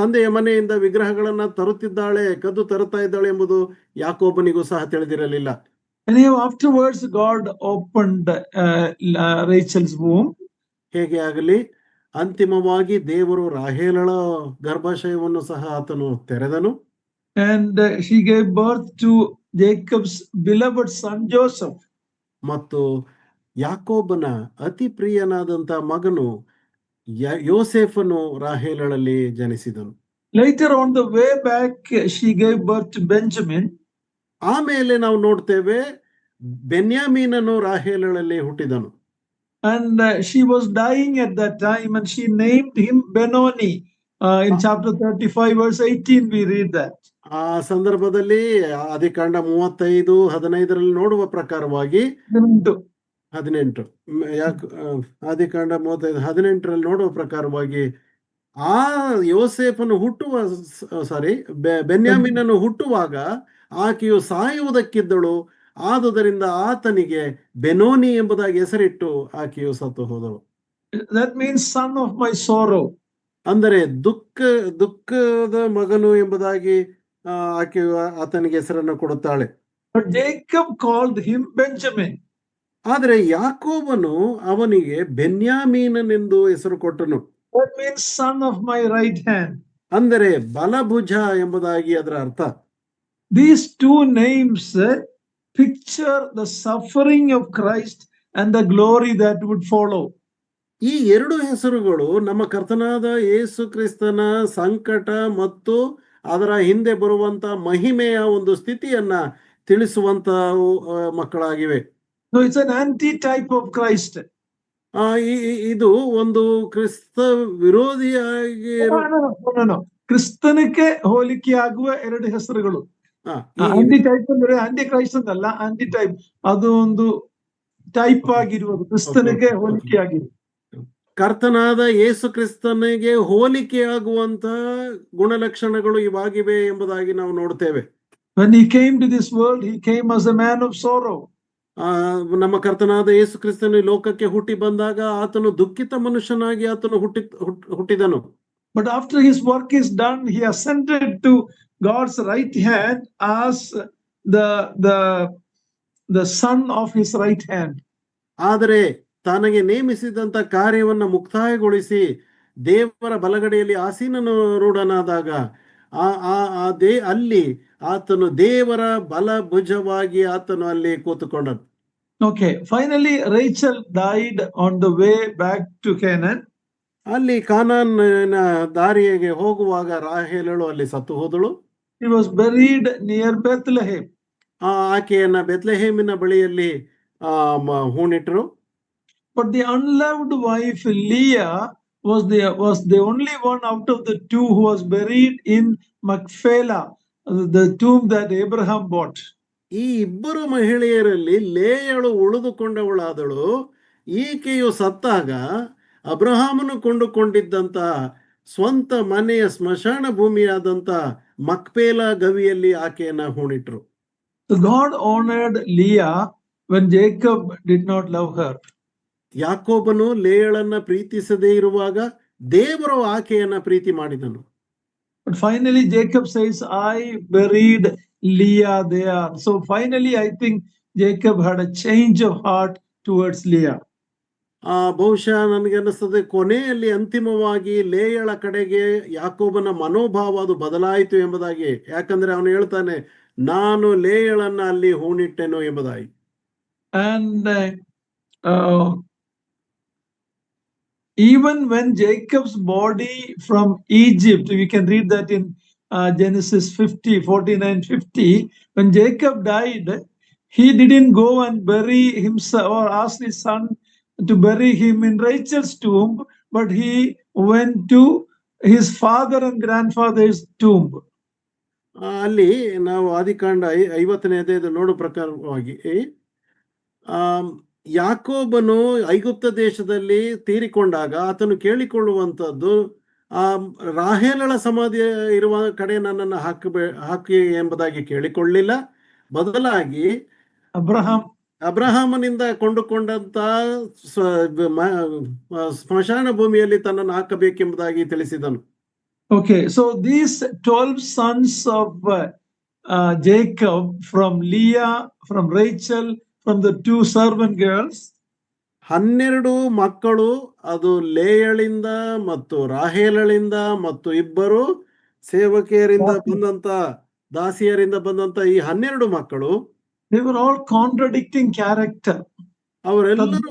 ತಂದೆಯ ಮನೆಯಿಂದ ವಿಗ್ರಹಗಳನ್ನು ತರುತ್ತಿದ್ದಾಳೆ, ಕದ್ದು ತರುತ್ತಾ ಇದ್ದಾಳೆ ಎಂಬುದು ಯಾಕೋಬನಿಗೂ ಸಹ ತಿಳಿದಿರಲಿಲ್ಲ. And afterwards God opened Rachel's womb. ಹೇಗೆ ಆಗಲಿ ಅಂತಿಮವಾಗಿ ದೇವರು ರಾಹೇಲಳ ಗರ್ಭಾಶಯವನ್ನು ಸಹ ಆತನು ತೆರೆದನು. And she gave birth to Jacob's beloved son Joseph. ಮತ್ತು ಯಾಕೋಬನ ಅತಿ ಪ್ರಿಯನಾದಂಥ ಮಗನು ಯೋಸೇಫನು ರಾಹೇಲಳಲ್ಲಿ ಜನಿಸಿದನು. Later on the way back she gave birth to Benjamin. ಆಮೇಲೆ ನಾವು ನೋಡ್ತೇವೆ ಬೆನ್ಯಾಮೀನನು ರಾಹೇಲಳಲ್ಲಿ ಹುಟ್ಟಿದನು. And she was dying at that time, and she named him Benoni. In chapter 35 verse 18 we read that. ಆ ಸಂದರ್ಭದಲ್ಲಿ ಆದಿಕಾಂಡ 35:15 ನೋಡುವ ಪ್ರಕಾರವಾಗಿ 18 ಆದಿಕಾಂಡ 35:18 ನೋಡುವ ಪ್ರಕಾರವಾಗಿ ಆ ಯೋಸೇಫನು ಬೆನ್ಯಾಮೀನನು ಹುಟ್ಟುವಾಗ ಆಕೆಯು ಸಾಯುವುದಕ್ಕಿದ್ದಳು. ಆದುದರಿಂದ ಆತನಿಗೆ ಬೆನೋನಿ ಎಂಬುದಾಗಿ ಹೆಸರಿಟ್ಟು ಆಕೆಯು ಸತ್ತು ಹೋದಳು. That means son of my sorrow. ಅಂದರೆ ದುಃಖದ ಮಗನು ಎಂಬುದಾಗಿ ಆಕೆಯು ಆತನಿಗೆ ಹೆಸರನ್ನು ಕೊಡುತ್ತಾಳೆ. But Jacob called him Benjamin. ಆದರೆ ಯಾಕೋಬನು ಅವನಿಗೆ ಬೆನ್ಯಾಮೀನನೆಂದು ಹೆಸರು ಕೊಟ್ಟನು. That means son of my right hand. ಅಂದರೆ ಬಲಭುಜ ಎಂಬುದಾಗಿ ಅದರ ಅರ್ಥ. These two names picture the suffering of Christ and the glory that would follow. ಈ ಎರಡು ಹೆಸರುಗಳು ನಮ್ಮ ಕರ್ತನಾದ ಯೇಸು ಕ್ರಿಸ್ತನ ಸಂಕಟ ಮತ್ತು ಅದರ ಹಿಂದೆ ಬರುವಂತ ಮಹಿಮೆಯ ಒಂದು ಸ್ಥಿತಿಯನ್ನ ತಿಳಿಸುವಂತ ಮಕ್ಕಳಾಗಿವೆ. So it's an anti-type of Christ. ಇದು ಒಂದು ಕ್ರಿಸ್ತ ವಿರೋಧಿಯಾಗಿ ಕ್ರಿಸ್ತನಕ್ಕೆ ಹೋಲಿಕೆಯಾಗುವ ಎರಡು ಹೆಸರುಗಳು. ಆಂಟಿ ಟೈಪ್ ಅಂದ್ರೆ ಆಂಟಿ ಕ್ರೈಸ್ಟ್ ಅಂತಲ್ಲ, ಆಂಟಿ ಟೈಪ್ ಅದು ಒಂದು ಟೈಪ್ ಆಗಿರುವುದು, ಕ್ರಿಸ್ತನಿಗೆ ಹೋಲಿಕೆಯಾಗಿರುವುದು. ಕರ್ತನಾದ ಯೇಸು ಕ್ರಿಸ್ತನಿಗೆ ಹೋಲಿಕೆಯಾಗುವಂತ ಗುಣಲಕ್ಷಣಗಳು ಇವಾಗಿವೆ ಎಂಬುದಾಗಿ ನಾವು ನೋಡ್ತೇವೆ. When he came to this world, he came as a man of sorrow. ನಮ್ಮ ಕರ್ತನಾದ ಯೇಸು ಕ್ರಿಸ್ತನು ಲೋಕಕ್ಕೆ ಹುಟ್ಟಿ ಬಂದಾಗ ಆತನು ದುಃಖಿತ ಮನುಷ್ಯನಾಗಿ ಆತನು ಹುಟ್ಟಿದನು. But after his work is done, he ascended to God's right hand as the son of his right hand. ಆದರೆ ತನಗೆ ನೇಮಿಸಿದಂತ ಕಾರ್ಯವನ್ನ ಮುಕ್ತಾಯಗೊಳಿಸಿ ದೇವರ ಬಲಗಡೆಯಲ್ಲಿ ಆಸೀನರೂಢನಾದಾಗ ಅಲ್ಲಿ ಆತನು ದೇವರ ಬಲಭುಜವಾಗಿ ಆತನು ಅಲ್ಲಿ ಕೂತುಕೊಂಡನು. Okay, finally Rachel died on the way back to Canaan. ಅಲ್ಲಿ ಕಾನಾನ್ನ ದಾರಿಯಾಗಿ ಹೋಗುವಾಗ ರಾಹೇಲಳು ಅಲ್ಲಿ ಸತ್ತು ಹೋದಳು. She was buried near Bethlehem. ಆಕೆಯನ್ನ ಬೆತ್ಲೆಹೇಮಿನ ಬಳಿಯಲ್ಲಿ ಹೂಣಿಟ್ರು. But the unloved wife Leah was the only one out of the two who was buried in Machpelah, the tomb that Abraham bought. ಈ ಇಬ್ಬರು ಮಹಿಳೆಯರಲ್ಲಿ ಲೇಯಳು ಉಳಿದುಕೊಂಡವಳಾದಳು. ಈಕೆಯು ಸತ್ತಾಗ ಅಬ್ರಹಾಮನು ಕೊಂಡುಕೊಂಡಿದ್ದಂತ ಸ್ವಂತ ಮನೆಯ ಸ್ಮಶಾನ ಭೂಮಿಯಾದಂತ ಮಕ್ಪೇಲಾ ಗವಿಯಲ್ಲಿ ಆಕೆಯನ್ನ ಹೂಣಿಟ್ರು. So God honored Leah when Jacob did not love her. ಯಾಕೋಬನು ಲೇಯಳನ್ನ ಪ್ರೀತಿಸದೇ ಇರುವಾಗ ದೇವರು ಆಕೆಯನ್ನ ಪ್ರೀತಿ ಮಾಡಿದನು. But finally Jacob says, I buried Leah there. So finally, I think Jacob had a change of heart towards Leah. ಬಹುಶಃ ನನಗೆ ಅನ್ನಿಸ್ತದೆ ಕೊನೆಯಲ್ಲಿ ಅಂತಿಮವಾಗಿ ಲೇಯಳ ಕಡೆಗೆ ಯಾಕೋಬನ ಮನೋಭಾವ ಅದು ಬದಲಾಯಿತು ಎಂಬುದಾಗಿ. ಯಾಕಂದ್ರೆ ಅವನು ಹೇಳ್ತಾನೆ, ನಾನು ಲೇಯಳನ್ನ ಅಲ್ಲಿ ಹೂಣಿಟ್ಟೆನು ಎಂಬುದಾಗಿ. And even when Jacob's body from Egypt, we can read that in Genesis 49:50, when Jacob died, he didn't go and bury himself or ask his son to bury him in Rachel's tomb, but he went to his father and grandfather's tomb. ಅಲ್ಲಿ ನಾವು ಆದಿಕಾಂಡ 50ನೇ ಅಧ್ಯಾಯದ ನೋಡೋ ಪ್ರಕಾರವಾಗಿ ಯಾಕೋಬನು ಐಗುಪ್ತ ದೇಶದಲ್ಲಿ ತೀರಿಕೊಂಡಾಗ ಆತನು ಕೇಳಿಕೊಳ್ಳುವಂಥದ್ದು, ರಾಹೇಲಳ ಸಮಾಧಿ ಇರುವ ಕಡೆ ನನ್ನನ್ನು ಹಾಕಿ ಎಂಬುದಾಗಿ ಕೇಳಿಕೊಳ್ಳಿಲ್ಲ. ಬದಲಾಗಿ ಅಬ್ರಹಾಮನಿಂದ ಕೊಂಡುಕೊಂಡಂತ ಸ್ಮಶಾನ ಭೂಮಿಯಲ್ಲಿ ತನ್ನನ್ನು ಹಾಕಬೇಕೆಂಬುದಾಗಿ ತಿಳಿಸಿದನು. Okay, so these 12 sons of Jacob, from Leah, from Rachel, from the 2 servant girls, 12 ಮಕ್ಕಳು, ಅದು ಲೇಯಳಿಂದ ಮತ್ತು ರಾಹೇಲಳಿಂದ ಮತ್ತು 2 ಸೇವಕಿಯರಿಂದ ಬಂದಂತ ದಾಸಿಯರಿಂದ ಬಂದಂತ ಈ 12 ಮಕ್ಕಳು, they were all contradicting character. ಅವರೆಲ್ಲರೂ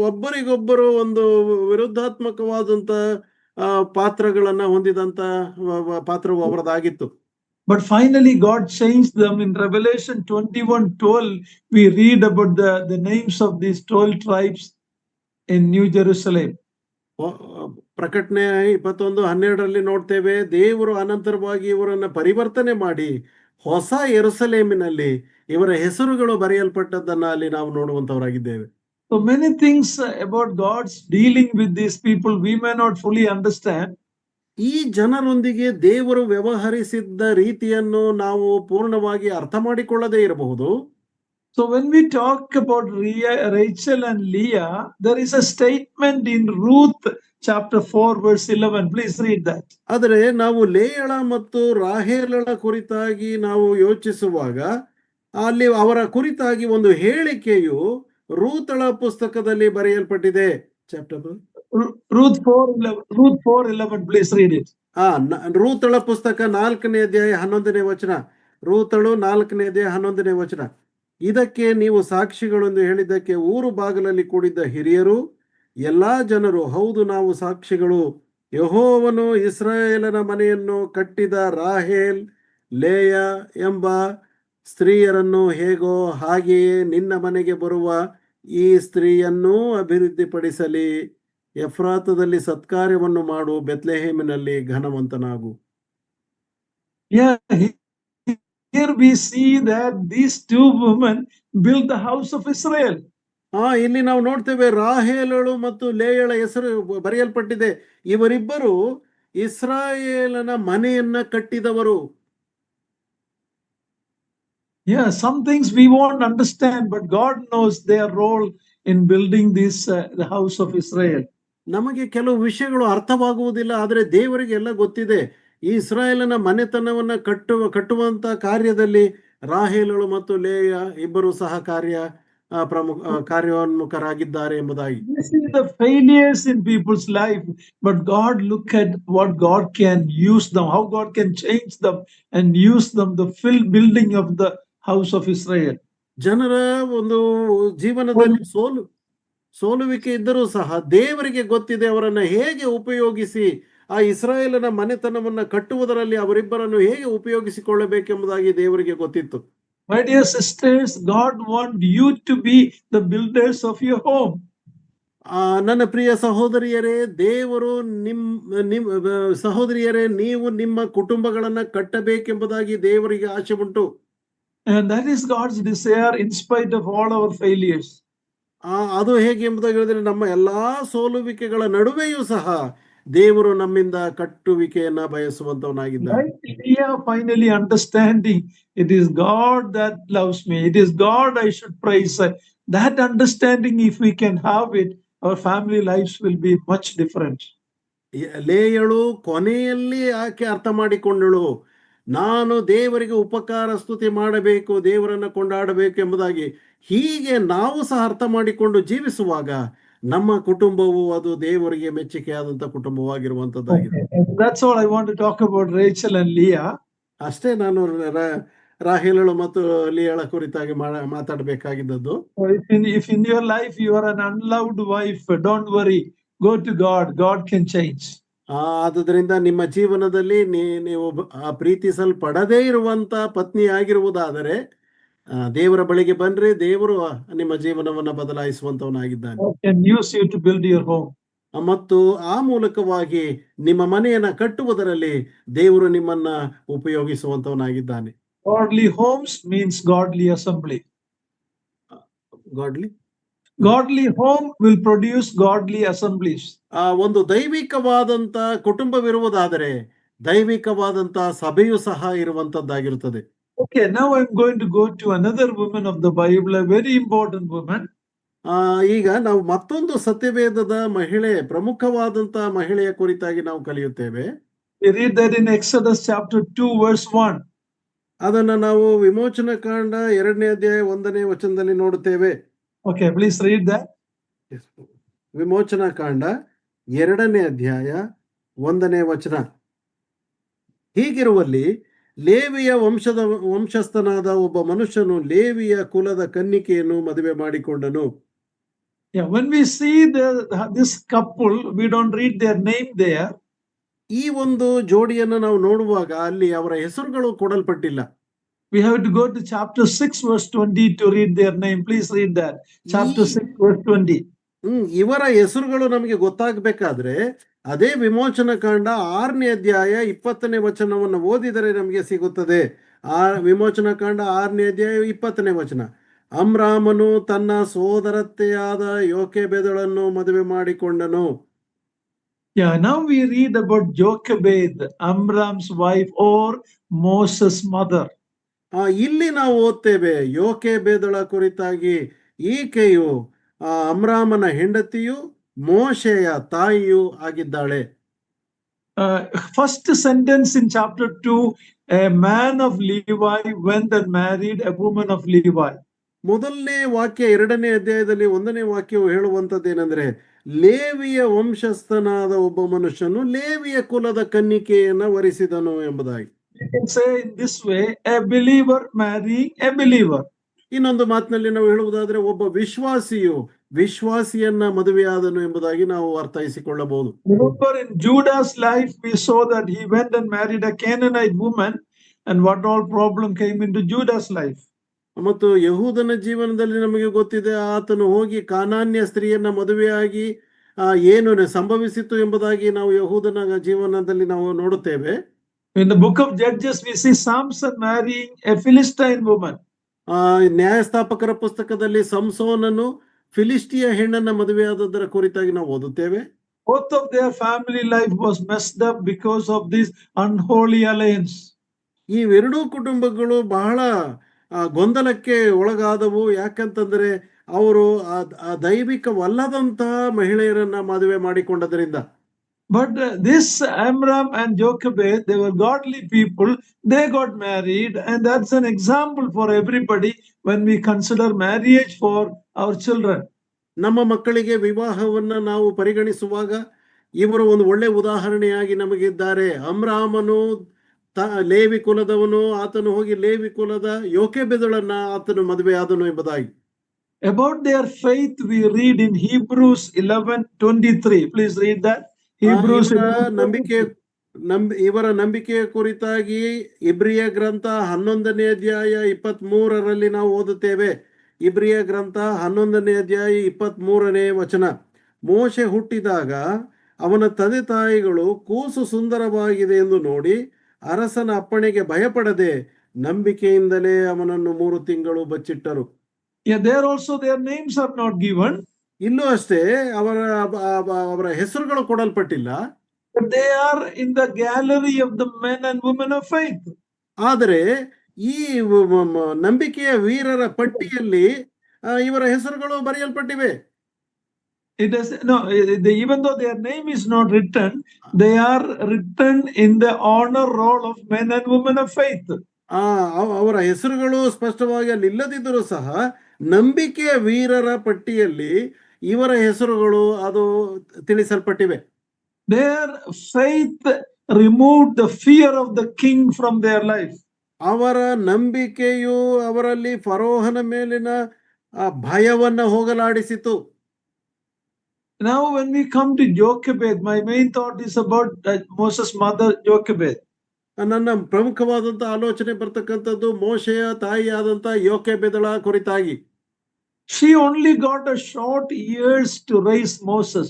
ಒಬ್ಬರಿಗೊಬ್ಬರು ಒಂದು ವಿರುದ್ಧಾತ್ಮಕವಾದಂತ ಪಾತ್ರಗಳನ್ನ ಹೊಂದಿದಂತ ಪಾತ್ರವು ಅವರದಾಗಿತ್ತು. But finally God changed them. In Revelation 21:12, we read about the names of these 12 tribes in New Jerusalem. ಪ್ರಕಟಣೆ 21:12 ನೋಡ್ತೇವೆ, ದೇವರು ಅನಂತರವಾಗಿ ಇವರನ್ನ ಪರಿವರ್ತನೆ ಮಾಡಿ ಹೊಸ ಯೆರೂಸಲೇಮಿನಲ್ಲಿ ಇವರ ಹೆಸರುಗಳು ಬರೆಯಲ್ಪಟ್ಟದ್ದನ್ನ ಅಲ್ಲಿ ನಾವು ನೋಡುವಂತವರಾಗಿದ್ದೇವೆ. So many things about God's dealing with these people we may not fully understand. ಈ ಜನರೊಂದಿಗೆ ದೇವರು ವ್ಯವಹರಿಸಿದ್ದ ರೀತಿಯನ್ನು ನಾವು ಪೂರ್ಣವಾಗಿ ಅರ್ಥ ಮಾಡಿಕೊಳ್ಳದೇ ಇರಬಹುದು. So when we talk about Rachel and Leah, there is a statement in Ruth chapter 4 verse 11. Please read that. ಆದರೆ ನಾವು ಲೇಯಳ ಮತ್ತು ರಾಹೇಲಳ ಕುರಿತಾಗಿ ನಾವು ಯೋಚಿಸುವಾಗ ಅಲ್ಲಿ ಅವರ ಕುರಿತಾಗಿ ಒಂದು ಹೇಳಿಕೆಯು ರೂತಳ ಪುಸ್ತಕದಲ್ಲಿ ಬರೆಯಲ್ಪಟ್ಟಿದೆ. Ruth 4:11, please read it. ರೂತಳ ಪುಸ್ತಕ 4ನೇ ಅಧ್ಯಾಯ 11ನೇ ವಚನ. ರೂತಳು 4ನೇ ಅಧ್ಯಾಯ 11ನೇ ವಚನ. ಇದಕ್ಕೆ ನೀವು ಸಾಕ್ಷಿಗಳೆಂದು ಹೇಳಿದ್ದಕ್ಕೆ ಊರು ಬಾಗಿಲಲ್ಲಿ ಕೂಡಿದ್ದ ಹಿರಿಯರು ಎಲ್ಲಾ ಜನರು, ಹೌದು ನಾವು ಸಾಕ್ಷಿಗಳು. ಯೆಹೋವನು ಇಸ್ರಾಯೇಲನ ಮನೆಯನ್ನು ಕಟ್ಟಿದ ರಾಹೇಲ್, ಲೇಯ ಎಂಬ ಸ್ತ್ರೀಯರನ್ನು ಹೇಗೋ ಹಾಗೆಯೇ ನಿನ್ನ ಮನೆಗೆ ಬರುವ ಈ ಸ್ತ್ರೀಯನ್ನೂ ಅಭಿವೃದ್ಧಿಪಡಿಸಲಿ. ಎಫ್ರಾತದಲ್ಲಿ ಸತ್ಕಾರ್ಯವನ್ನು ಮಾಡು, ಬೆತ್ಲೆಹೇಮಿನಲ್ಲಿ ಘನವಂತನಾಗು. Yeah, here we see that these 2 women built the house of Israel. ಇಲ್ಲಿ ನಾವು ನೋಡ್ತೇವೆ ರಾಹೇಲಳು ಮತ್ತು ಲೇಯಳ ಹೆಸರು ಬರೆಯಲ್ಪಟ್ಟಿದೆ. ಇವರಿಬ್ಬರು ಇಸ್ರಾಯೇಲನ ಮನೆಯನ್ನ ಕಟ್ಟಿದವರು. Yeah, some things we won't understand, but God knows their role in building this the house of Israel. ನಮಗೆ ಕೆಲವು ವಿಷಯಗಳು ಅರ್ಥವಾಗುವುದಿಲ್ಲ, ಆದರೆ ದೇವರಿಗೆ ಎಲ್ಲ ಗೊತ್ತಿದೆ. ಈ ಇಸ್ರಾಯೇಲನ ಮನೆತನವನ್ನ ಕಟ್ಟುವಂತ ಕಾರ್ಯದಲ್ಲಿ ರಾಹೇಲಳು ಮತ್ತು ಲೇಯ ಇಬ್ಬರು ಸಹ ಕಾರ್ಯೋನ್ಮುಖರಾಗಿದ್ದಾರೆ ಎಂಬುದಾಗಿ. This is the failures in people's life, but God look at what God can use them, how God can change them and use them, the building of the house of Israel. ಜನರ ಒಂದು ಜೀವನದಲ್ಲಿ ಸೋಲುವಿಕೆ ಇದ್ದರೂ ಸಹ ದೇವರಿಗೆ ಗೊತ್ತಿದೆ ಅವರನ್ನ ಹೇಗೆ ಉಪಯೋಗಿಸಿ ಆ ಇಸ್ರಾಯೇಲನ ಮನೆತನವನ್ನ ಕಟ್ಟುವುದರಲ್ಲಿ ಅವರಿಬ್ಬರನ್ನು ಹೇಗೆ ಉಪಯೋಗಿಸಿಕೊಳ್ಳಬೇಕೆಂಬುದಾಗಿ ದೇವರಿಗೆ ಗೊತ್ತಿತ್ತು. My dear sisters, God wants you to be the builders of your home. ನನ್ನ ಪ್ರಿಯ ಸಹೋದರಿಯರೇ, ದೇವರು ಸಹೋದರಿಯರೇ, ನೀವು ನಿಮ್ಮ ಕುಟುಂಬಗಳನ್ನ ಕಟ್ಟಬೇಕೆಂಬುದಾಗಿ ದೇವರಿಗೆ ಆಸೆ ಉಂಟು. And that is God's desire in spite of all our failures. ಅದು ಹೇಗೆ ಎಂಬುದಾಗಿ ಹೇಳಿದ್ರೆ, ನಮ್ಮ ಎಲ್ಲಾ ಸೋಲುವಿಕೆಗಳ ನಡುವೆಯೂ ಸಹ ದೇವರು ನಮ್ಮಿಂದ ಕಟ್ಟುವಿಕೆಯನ್ನ ಬಯಸುವಂತವನಾಗಿದ್ದಾನೆ. Leah finally understanding it is God that loves me, it is God I should praise. That understanding, if we can have it, our family lives will be much different. ಲೇಯಳು ಕೊನೆಯಲ್ಲಿ ಆಕೆ ಅರ್ಥ ಮಾಡಿಕೊಂಡಳು, ನಾನು ದೇವರಿಗೆ ಉಪಕಾರ ಸ್ತುತಿ ಮಾಡಬೇಕು, ದೇವರನ್ನು ಕೊಂಡಾಡಬೇಕು ಎಂಬುದಾಗಿ ಹೀಗೆ ನಾವು ಸಹ ಅರ್ಥ ಮಾಡಿಕೊಂಡು ಜೀವಿಸುವಾಗ ನಮ್ಮ ಕುಟುಂಬವು ಅದು ದೇವರಿಗೆ ಮೆಚ್ಚುಗೆಯಾದಂಥ ಕುಟುಂಬವಾಗಿರುವಂಥದ್ದಾಗಿದೆ. Okay. That's all I want to talk about Rachel and Leah. ಅಷ್ಟೇ ನಾನು ರಾಹೇಲಳು ಮತ್ತು ಲಿಯಳ ಕುರಿತಾಗಿ ಮಾತಾಡಬೇಕಾಗಿದ್ದದ್ದು. So if in your life you are an unloved wife, don't worry. Go to God. God can change. ಆದುದರಿಂದ ನಿಮ್ಮ ಜೀವನದಲ್ಲಿ ನೀವು ಪ್ರೀತಿಸಲ್ಪಡದೇ ಇರುವಂತ ಪತ್ನಿ ಆಗಿರುವುದಾದರೆ ದೇವರ ಬಳಿಗೆ ಬನ್ರಿ, ದೇವರು ನಿಮ್ಮ ಜೀವನವನ್ನ ಬದಲಾಯಿಸುವಂತವನಾಗಿದ್ದಾನೆ. God can use you to build your home. ಮತ್ತು ಆ ಮೂಲಕವಾಗಿ ನಿಮ್ಮ ಮನೆಯನ್ನ ಕಟ್ಟುವುದರಲ್ಲಿ ದೇವರು ನಿಮ್ಮನ್ನ ಉಪಯೋಗಿಸುವಂತವನಾಗಿದ್ದಾನೆ. Godly homes means godly assembly. Godly Godly home will produce godly assemblies. ಒಂದು ದೈವಿಕವಾದಂತ ಕುಟುಂಬವಿರುವುದಾದರೆ ದೈವಿಕವಾದಂತ ಸಭೆಯು ಸಹ ಇರುವಂತದ್ದಾಗಿರುತ್ತದೆ. Okay, now I'm going to go to another woman of the Bible, a very important woman. ಈಗ ನಾವು ಮತ್ತೊಂದು ಸತ್ಯವೇದದ ಮಹಿಳೆ, ಪ್ರಮುಖವಾದಂತ ಮಹಿಳೆಯ ಕುರಿತಾಗಿ ನಾವು ಕಲಿಯುತ್ತೇವೆ. We read that in Exodus chapter 2 verse 1. ಅದನ್ನ ನಾವು ವಿಮೋಚನ ಕಾಂಡ 2ನೇ ಅಧ್ಯಾಯ 1ನೇ ವಚನದಲ್ಲಿ ನೋಡುತ್ತೇವೆ. Okay, please read that. ವಿಮೋಚನ ಕಾಂಡ 2ನೇ ಅಧ್ಯಾಯ 1ನೇ ವಚನ. ಹೀಗಿರುವಲ್ಲಿ ಲೇವಿಯ ವಂಶಸ್ಥನಾದ ಒಬ್ಬ ಮನುಷ್ಯನು ಲೇವಿಯ ಕುಲದ ಕನ್ನಿಕೆಯನ್ನು ಮದುವೆ ಮಾಡಿಕೊಂಡನು. Yeah, when we see this couple, we don't read their name there. ಈ ಒಂದು ಜೋಡಿಯನ್ನು ನಾವು ನೋಡುವಾಗ ಅಲ್ಲಿ ಅವರ ಹೆಸರುಗಳು ಕೊಡಲ್ಪಟ್ಟಿಲ್ಲ. We have to go to chapter 6 verse 20 to read their name. Please read that. Chapter 6 verse 20. ಇವರ ಹೆಸರುಗಳು ನಮಗೆ ಗೊತ್ತಾಗಬೇಕಾದ್ರೆ ಅದೇ ವಿಮೋಚನ ಕಾಂಡ 6ನೇ ಅಧ್ಯಾಯ 20ನೇ ವಚನವನ್ನು ಓದಿದರೆ ನಮಗೆ ಸಿಗುತ್ತದೆ. ವಿಮೋಚನ ಕಾಂಡ 6ನೇ ಅಧ್ಯಾಯ 20ನೇ ವಚನ. ಅಮ್ರಾಮನು ತನ್ನ ಸೋದರತ್ತೆಯಾದ ಯೋಕೆಬೆದಳನ್ನು ಮದುವೆ ಮಾಡಿಕೊಂಡನು. Yeah, now we read about Jochebed, Amram's wife or Moses' mother. ಇಲ್ಲಿ ನಾವು ಓದ್ತೇವೆ ಯೋಕೆಬೆದಳ ಕುರಿತಾಗಿ. ಈಕೆಯು ಅಮ್ರಾಮನ ಹೆಂಡತಿಯು ಮೋಶೆಯ ತಾಯಿಯು ಆಗಿದ್ದಾಳೆ. First sentence in chapter 2, a man of Levi went and married a woman of Levi. ಮೊದಲನೇ ವಾಕ್ಯ 2ನೇ ಅಧ್ಯಾಯದಲ್ಲಿ 1ನೇ ವಾಕ್ಯವು ಹೇಳುವಂತದ್ದೇನೆಂದ್ರೆ, ಲೇವಿಯ ವಂಶಸ್ಥನಾದ ಒಬ್ಬ ಮನುಷ್ಯನು ಲೇವಿಯ ಕುಲದ ಕನ್ನಿಕೆಯನ್ನ ವರಿಸಿದನು ಎಂಬುದಾಗಿ. You can say in this way, a believer marrying a believer. ಇನ್ನೊಂದು ಮಾತಿನಲ್ಲಿ ನಾವು ಹೇಳುವುದಾದ್ರೆ ಒಬ್ಬ ವಿಶ್ವಾಸಿಯು ವಿಶ್ವಾಸಿಯನ್ನ ಮದುವೆಯಾದನು ಎಂಬುದಾಗಿ ನಾವು ಅರ್ಥೈಸಿಕೊಳ್ಳಬಹುದು. Remember in Judah's life, we saw that he went and married a Canaanite woman, and what all problem came into Judah's life. ಮತ್ತು ಯಹೂದನ ಜೀವನದಲ್ಲಿ ನಮಗೆ ಗೊತ್ತಿದೆ, ಆತನು ಹೋಗಿ ಕಾನಾನ್ಯ ಸ್ತ್ರೀಯನ್ನ ಮದುವೆಯಾಗಿ ಏನು ಸಂಭವಿಸಿತು ಎಂಬುದಾಗಿ ನಾವು ಯಹೂದನ ಜೀವನದಲ್ಲಿ ನಾವು ನೋಡುತ್ತೇವೆ. In the book of Judges, we see Samson marrying a Philistine woman. ನ್ಯಾಯಸ್ಥಾಪಕರ ಪುಸ್ತಕದಲ್ಲಿ ಸಂಸೋನನು ಫಿಲಿಸ್ಟಿಯ ಹೆಣ್ಣನ್ನ ಮದುವೆಯಾದದರ ಕುರಿತಾಗಿ ನಾವು ಓದುತ್ತೇವೆ. Both of their family life was messed up because of this unholy alliance. ಇವೆರಡೂ ಕುಟುಂಬಗಳು ಬಹಳ ಗೊಂದಲಕ್ಕೆ ಒಳಗಾದವು. ಯಾಕಂತಂದ್ರೆ ಅವರು ದೈವಿಕವಲ್ಲದಂತಹ ಮಹಿಳೆಯರನ್ನ ಮದುವೆ ಮಾಡಿಕೊಂಡದರಿಂದ. But this Amram and Jochebed, they were godly people. They got married, and that's an example for everybody when we consider marriage for our children. ನಮ್ಮ ಮಕ್ಕಳಿಗೆ ವಿವಾಹವನ್ನ ನಾವು ಪರಿಗಣಿಸುವಾಗ ಇವರು ಒಂದು ಒಳ್ಳೆ ಉದಾಹರಣೆಯಾಗಿ ನಮಗಿದ್ದಾರೆ. ಅಮ್ರಾಮನು ಲೇವಿ ಕುಲದವನು, ಆತನು ಹೋಗಿ ಲೇವಿ ಕುಲದ ಯೋಕೆಬೆದಳನ್ನ ಆತನು ಮದುವೆಯಾದನು ಎಂಬುದಾಗಿ. About their faith, we read in Hebrews 11:23. Please read that. ಇವರ ನಂಬಿಕೆಯ ಕುರಿತಾಗಿ ಇಬ್ರಿಯ ಗ್ರಂಥ 11ನೇ ಅಧ್ಯಾಯ 23ರಲ್ಲಿ ನಾವು ಓದುತ್ತೇವೆ. ಇಬ್ರಿಯ ಗ್ರಂಥ 11ನೇ ಅಧ್ಯಾಯ 23ನೇ ವಚನ. ಮೋಶೆ ಹುಟ್ಟಿದಾಗ ಅವನ ತಂದೆ ತಾಯಿಗಳು ಕೂಸು ಸುಂದರವಾಗಿದೆ ಎಂದು ನೋಡಿ ಅರಸನ ಅಪ್ಪಣೆಗೆ ಭಯಪಡದೆ ನಂಬಿಕೆಯಿಂದಲೇ ಅವನನ್ನು 3 ತಿಂಗಳು ಬಚ್ಚಿಟ್ಟರು. Yeah, there also their names are not given. ಇಲ್ಲೂ ಅಷ್ಟೇ ಅವರ ಹೆಸರುಗಳು ಕೊಡಲ್ಪಟ್ಟಿಲ್ಲ. But they are in the gallery of the men and women of faith. ಆದರೆ ಈ ನಂಬಿಕೆಯ ವೀರರ ಪಟ್ಟಿಯಲ್ಲಿ ಇವರ ಹೆಸರುಗಳು ಬರೆಯಲ್ಪಟ್ಟಿವೆ. It is no, even though their name is not written, they are written in the honor roll of men and women of faith. ಅವರ ಹೆಸರುಗಳು ಸ್ಪಷ್ಟವಾಗಿ ಅಲ್ಲಿ ಇಲ್ಲದಿದ್ದರೂ ಸಹ ನಂಬಿಕೆಯ ವೀರರ ಪಟ್ಟಿಯಲ್ಲಿ ಇವರ ಹೆಸರುಗಳು ಅದು ತಿಳಿಸಲ್ಪಟ್ಟಿವೆ. Their faith removed the fear of the king from their life. ಅವರ ನಂಬಿಕೆಯು ಅವರಲ್ಲಿ ಫರೋಹನ ಮೇಲಿನ ಭಯವನ್ನ ಹೋಗಲಾಡಿಸಿತು. Now, when we come to Jochebed, my main thought is about Moses' mother, Jochebed. ನನ್ನ ಪ್ರಮುಖವಾದಂತ ಆಲೋಚನೆ ಬರ್ತಕ್ಕಂಥದ್ದು ಮೋಶೆಯ ತಾಯಿಯಾದಂತ ಯೋಕೆಬೆದಳ ಕುರಿತಾಗಿ. She only got a short years to raise Moses.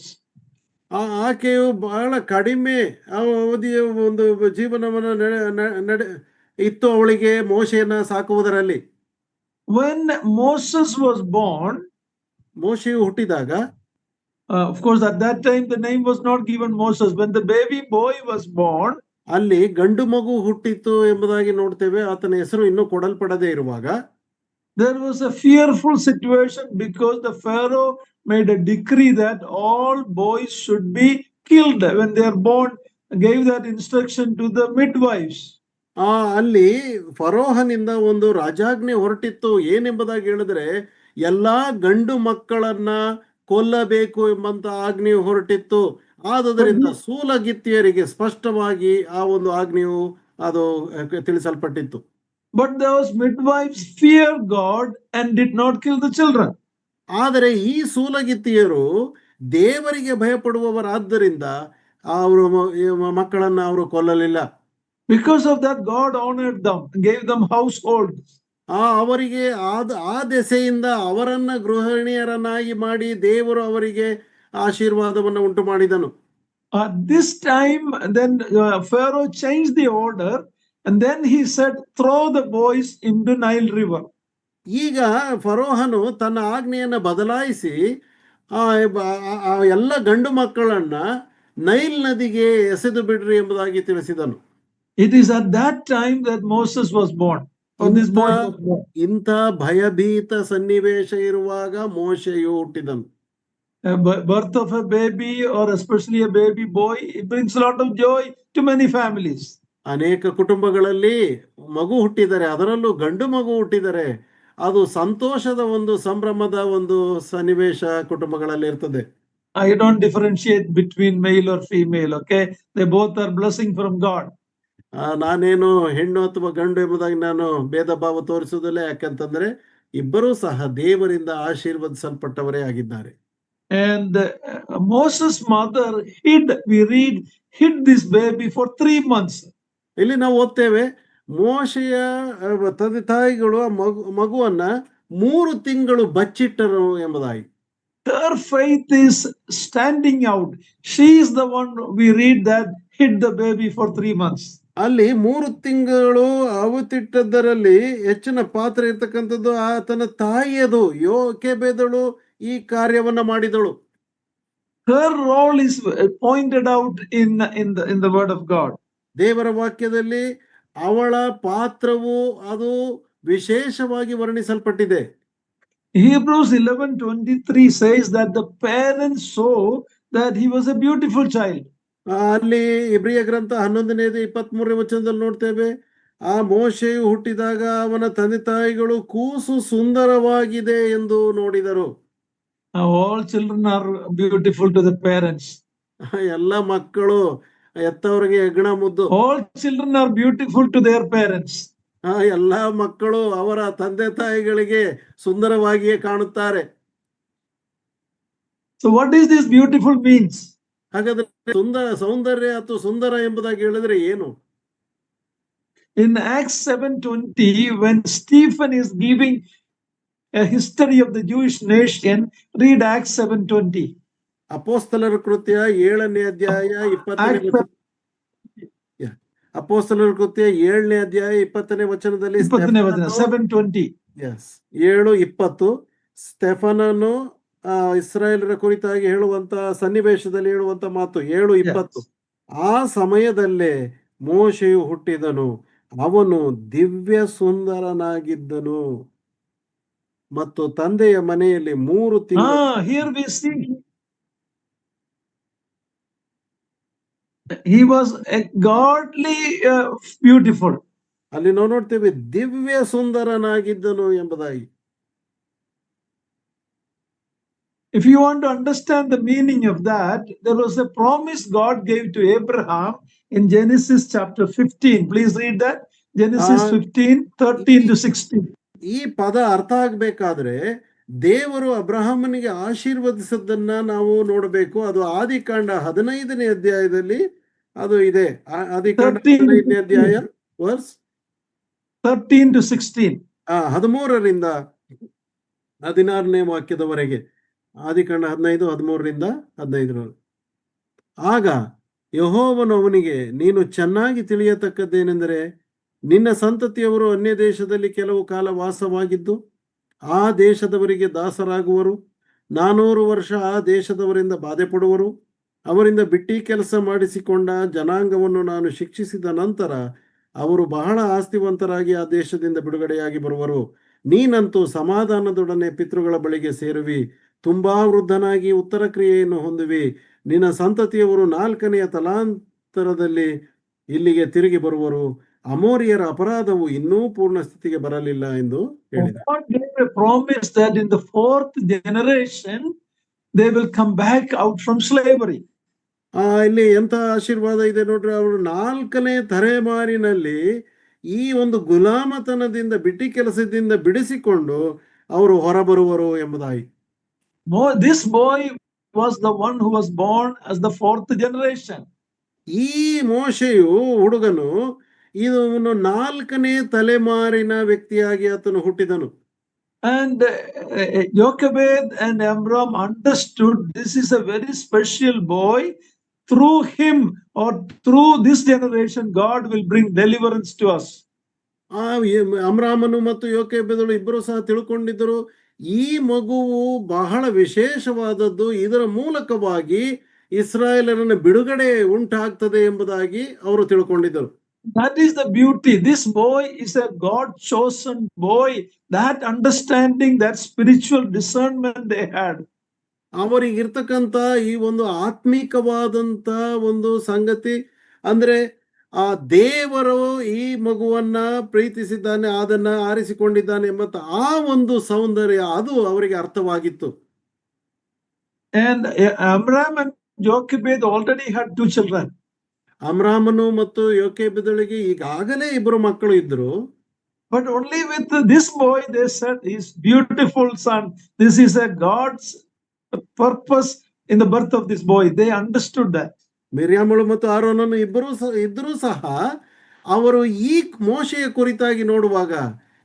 ಆಕೆಯು ಬಹಳ ಕಡಿಮೆ ಅವಧಿಯ ಒಂದು ಜೀವನವನ್ನು ಇತ್ತು ಅವಳಿಗೆ ಮೋಶೆಯನ್ನ ಸಾಕುವುದರಲ್ಲಿ. When Moses was born, ಮೋಶೆಯು ಹುಟ್ಟಿದಾಗ, of course, at that time the name was not given Moses. When the baby boy was born, ಅಲ್ಲಿ ಗಂಡು ಮಗು ಹುಟ್ಟಿತ್ತು ಎಂಬುದಾಗಿ ನೋಡ್ತೇವೆ. ಆತನ ಹೆಸರು ಇನ್ನೂ ಕೊಡಲ್ಪಡದೇ ಇರುವಾಗ there was a fearful situation because the Pharaoh made a decree that all boys should be killed when they are born, gave that instruction to the midwives. ಅಲ್ಲಿ ಫರೋಹನಿಂದ ಒಂದು ರಾಜಾಜ್ಞೆ ಹೊರಟಿತ್ತು. ಏನೆಂಬುದಾಗಿ ಹೇಳಿದ್ರೆ ಎಲ್ಲಾ ಗಂಡು ಮಕ್ಕಳನ್ನ ಕೊಲ್ಲಬೇಕು ಎಂಬಂತ ಆಜ್ಞೆ ಹೊರಟಿತ್ತು. ಆದುದರಿಂದ ಸೂಲಗಿತ್ತಿಯರಿಗೆ ಸ್ಪಷ್ಟವಾಗಿ ಆ ಒಂದು ಆಜ್ಞೆಯು ಅದು ತಿಳಿಸಲ್ಪಟ್ಟಿತ್ತು. But those midwives fear God and did not kill the children. ಆದರೆ ಈ ಸೂಲಗಿತ್ತಿಯರು ದೇವರಿಗೆ ಭಯಪಡುವವರಾದ್ದರಿಂದ ಅವರು ಮಕ್ಕಳನ್ನ ಅವರು ಕೊಲ್ಲಲಿಲ್ಲ. Because of that, God honored them, gave them households. ಅವರಿಗೆ ಆ ದೆಸೆಯಿಂದ ಅವರನ್ನ ಗೃಹಿಣಿಯರನ್ನಾಗಿ ಮಾಡಿ ದೇವರು ಅವರಿಗೆ ಆಶೀರ್ವಾದವನ್ನು ಉಂಟು ಮಾಡಿದನು. At this time, then Pharaoh changed the order, and then he said, throw the boys into Nile River. ಈಗ ಫರೋಹನು ತನ್ನ ಆಜ್ಞೆಯನ್ನು ಬದಲಾಯಿಸಿ ಎಲ್ಲ ಗಂಡು ಮಕ್ಕಳನ್ನ ನೈಲ್ ನದಿಗೆ ಎಸೆದು ಬಿಡ್ರಿ ಎಂಬುದಾಗಿ ತಿಳಿಸಿದನು. It is at that time that Moses was born. ಇಂಥ ಭಯಭೀತ ಸನ್ನಿವೇಶ ಇರುವಾಗ ಮೋಶೆಯು ಹುಟ್ಟಿದನು. Birth of a baby, or especially a baby boy, it brings a lot of joy to many families. ಅನೇಕ ಕುಟುಂಬಗಳಲ್ಲಿ ಮಗು ಹುಟ್ಟಿದರೆ, ಅದರಲ್ಲೂ ಗಂಡು ಮಗು ಹುಟ್ಟಿದರೆ ಅದು ಸಂತೋಷದ ಒಂದು ಸಂಭ್ರಮದ ಒಂದು ಸನ್ನಿವೇಶ ಕುಟುಂಬಗಳಲ್ಲಿ ಇರ್ತದೆ. I don't differentiate between male or female, okay? They both are blessing from God. ನಾನೇನು ಹೆಣ್ಣು ಅಥವಾ ಗಂಡು ಎಂಬುದಾಗಿ ನಾನು ಭೇದ ಭಾವ ತೋರಿಸುವುದಿಲ್ಲ. ಯಾಕಂತಂದ್ರೆ ಇಬ್ಬರೂ ಸಹ ದೇವರಿಂದ ಆಶೀರ್ವದಿಸಲ್ಪಟ್ಟವರೇ ಆಗಿದ್ದಾರೆ. And Moses' mother hid this baby for 3 months. ಇಲ್ಲಿ ನಾವು ಓದ್ತೇವೆ, ಮೋಶೆಯ ತಂದೆ ತಾಯಿಗಳು ಮಗುವನ್ನ 3 ತಿಂಗಳು ಬಚ್ಚಿಟ್ಟರು ಎಂಬುದಾಗಿ. Her faith is standing out. She is the one, we read, that hid the baby for 3 months. ಅಲ್ಲಿ 3 ತಿಂಗಳು ಅವತಿಟ್ಟದರಲ್ಲಿ ಹೆಚ್ಚಿನ ಪಾತ್ರ ಇರ್ತಕ್ಕಂಥದ್ದು ಆತನ ತಾಯಿಯದು. ಯೋಕೆಬೆದಳು ಈ ಕಾರ್ಯವನ್ನ ಮಾಡಿದಳು. Her role is pointed out in the word of God. ದೇವರ ವಾಕ್ಯದಲ್ಲಿ ಅವಳ ಪಾತ್ರವು ಅದು ವಿಶೇಷವಾಗಿ ವರ್ಣಿಸಲ್ಪಟ್ಟಿದೆ. Hebrews 11:23 says that the parents saw that he was a beautiful child. ಅಲ್ಲಿ ಇಬ್ರಿಯ ಗ್ರಂಥ 11:23 ವಚನದಲ್ಲಿ ನೋಡ್ತೇವೆ, ಆ ಮೋಶೆಯು ಹುಟ್ಟಿದಾಗ ಅವನ ತಂದೆ ತಾಯಿಗಳು ಕೂಸು ಸುಂದರವಾಗಿದೆ ಎಂದು ನೋಡಿದರು. All children are beautiful to the parents. ಎಲ್ಲ ಮಕ್ಕಳು ಎತ್ತವರಿಗೆ ಹೆಗ್ಗಣ ಮುದ್ದು. All children are beautiful to their parents. ಎಲ್ಲ ಮಕ್ಕಳು ಅವರ ತಂದೆ ತಾಯಿಗಳಿಗೆ ಸುಂದರವಾಗಿಯೇ ಕಾಣುತ್ತಾರೆ. So what is this beautiful means? ಹಾಗಾದ್ರೆ ಸೌಂದರ್ಯ ಅಥವಾ ಸುಂದರ ಎಂಬುದಾಗಿ ಹೇಳಿದ್ರೆ ಏನು? In Acts 7:20, when Stephen is giving a history of the Jewish nation, read Acts 7:20. ಅಪೊಸ್ತಲರ ಕೃತ್ಯ 7ನೇ ಅಧ್ಯಾಯ 20ನೇ ವಚನ. ಅಪೊಸ್ತಲರ ಕೃತ್ಯ 7ನೇ ಅಧ್ಯಾಯ 20ನೇ ವಚನದಲ್ಲಿ 7:20. Yes, 7:20 ಸ್ಟೆಫನನು ಇಸ್ರಾಯೇಲರ ಕುರಿತಾಗಿ ಹೇಳುವಂತ ಸನ್ನಿವೇಶದಲ್ಲಿ ಹೇಳುವಂತ ಮಾತು 7:20. ಆ ಸಮಯದಲ್ಲೇ ಮೋಶೆಯು ಹುಟ್ಟಿದನು, ಅವನು ದಿವ್ಯ ಸುಂದರನಾಗಿದ್ದನು ಮತ್ತು ತಂದೆಯ ಮನೆಯಲ್ಲಿ 3 ತಿಂಗಳು. Here we see He was a godly, beautiful. ಅಲ್ಲಿ ನಾವು ನೋಡ್ತೇವೆ ದಿವ್ಯ ಸುಂದರನಾಗಿದ್ದನು ಎಂಬುದಾಗಿ. If you want to understand the meaning of that, there was a promise God gave to Abraham in Genesis chapter 15. Please read that. Genesis 15, 13 to 16. ಈ ಪದ ಅರ್ಥ ಆಗ್ಬೇಕಾದ್ರೆ ದೇವರು ಅಬ್ರಹಾಮನಿಗೆ ಆಶೀರ್ವದಿಸದನ್ನ ನಾವು ನೋಡಬೇಕು. ಅದು ಆದಿಕಾಂಡ 15ನೇ ಅಧ್ಯಾಯದಲ್ಲಿ ಅದು ಇದೆ. ಆದಿಕಾಂಡ 15ನೇ ಅಧ್ಯಾಯ ವರ್ಸ್ 13 to 16. 13ರಿಂದ 16ನೇ ವಾಕ್ಯದವರೆಗೆ. ಆದಿಕಾಂಡ 15, 13ರಿಂದ 15. ಆಗ ಯೆಹೋವನು ಅವನಿಗೆ, ನೀನು ಚೆನ್ನಾಗಿ ತಿಳಿಯತಕ್ಕದ್ದೇನೆಂದರೆ ನಿನ್ನ ಸಂತತಿಯವರು ಅನ್ಯ ದೇಶದಲ್ಲಿ ಕೆಲವು ಕಾಲ ವಾಸವಾಗಿದ್ದು ಆ ದೇಶದವರಿಗೆ ದಾಸರಾಗುವರು. 400 ವರ್ಷ ಆ ದೇಶದವರಿಂದ ಬಾಧೆ ಪಡುವರು. ಅವರಿಂದ ಬಿಟ್ಟಿ ಕೆಲಸ ಮಾಡಿಸಿಕೊಂಡ ಜನಾಂಗವನ್ನು ನಾನು ಶಿಕ್ಷಿಸಿದ ನಂತರ ಅವರು ಬಹಳ ಆಸ್ತಿವಂತರಾಗಿ ಆ ದೇಶದಿಂದ ಬಿಡುಗಡೆಯಾಗಿ ಬರುವರು. ನೀನಂತೂ ಸಮಾಧಾನದೊಡನೆ ಪಿತೃಗಳ ಬಳಿಗೆ ಸೇರುವಿ, ತುಂಬಾ ವೃದ್ಧನಾಗಿ ಉತ್ತರ ಕ್ರಿಯೆಯನ್ನು ಹೊಂದುವಿ. ನಿನ್ನ ಸಂತತಿಯವರು 4ನೆಯ ತಲಾಂತರದಲ್ಲಿ ಇಲ್ಲಿಗೆ ತಿರುಗಿ ಬರುವರು. ಅಮೋರಿಯರ ಅಪರಾಧವು ಇನ್ನೂ ಪೂರ್ಣ ಸ್ಥಿತಿಗೆ ಬರಲಿಲ್ಲ ಎಂದು ಹೇಳಿದ. God gave a promise that in the 4th generation they will come back out from slavery. ಇಲ್ಲಿ ಎಂತ ಆಶೀರ್ವಾದ ಇದೆ ನೋಡ್ರಿ. ಅವರು 4ನೇ ತಲೆಮಾರಿನಲ್ಲಿ ಈ ಒಂದು ಗುಲಾಮತನದಿಂದ ಬಿಟ್ಟಿ ಕೆಲಸದಿಂದ ಬಿಡಿಸಿಕೊಂಡು ಅವರು ಹೊರಬರುವರು ಎಂಬುದಾಗಿ. This boy was the one who was born as the 4th generation. ಈ ಮೋಶೆಯು ಹುಡುಗನು ಇದನ್ನು 4ನೇ ತಲೆಮಾರಿನ ವ್ಯಕ್ತಿಯಾಗಿ ಆತನು ಹುಟ್ಟಿದನು. And Jochebed and Amram understood this is a very special boy. Through him or through this generation, God will bring deliverance to us. ಅಮ್ರಾಮನು ಮತ್ತು ಯೋಕೆಬೆದಳು ಇಬ್ಬರು ಸಹ ತಿಳ್ಕೊಂಡಿದ್ದರು, ಈ ಮಗುವು ಬಹಳ ವಿಶೇಷವಾದದ್ದು, ಇದರ ಮೂಲಕವಾಗಿ ಇಸ್ರಾಯೇಲರನ್ನ ಬಿಡುಗಡೆ ಉಂಟಾಗ್ತದೆ ಎಂಬುದಾಗಿ ಅವರು ತಿಳ್ಕೊಂಡಿದ್ದರು. That is the beauty. This boy is a God chosen boy. That understanding, that spiritual discernment they had. ಅವರಿಗಿರ್ತಕ್ಕಂಥ ಈ ಒಂದು ಆತ್ಮಿಕವಾದಂತ ಒಂದು ಸಂಗತಿ ಅಂದ್ರೆ ಆ ದೇವರು ಈ ಮಗುವನ್ನ ಪ್ರೀತಿಸಿದ್ದಾನೆ, ಅದನ್ನ ಆರಿಸಿಕೊಂಡಿದ್ದಾನೆ ಎಂಬ ಆ ಒಂದು ಸೌಂದರ್ಯ ಅದು ಅವರಿಗೆ ಅರ್ಥವಾಗಿತ್ತು. And Amram and Jochebed already had 2 children. ಅಮ್ರಾಮನು ಮತ್ತು ಯೋಕೆಬೆದಳಿಗೆ ಈಗಾಗಲೇ ಇಬ್ಬರು ಮಕ್ಕಳು ಇದ್ರು. But only with this boy they said, his beautiful son, this is a God's purpose in the birth of this boy. They understood that. ಮಿರ್ಯಾಮಳು ಮತ್ತು ಆರೋನನು ಇದ್ರೂ ಸಹ ಅವರು ಈ ಮೋಶೆಯ ಕುರಿತಾಗಿ ನೋಡುವಾಗ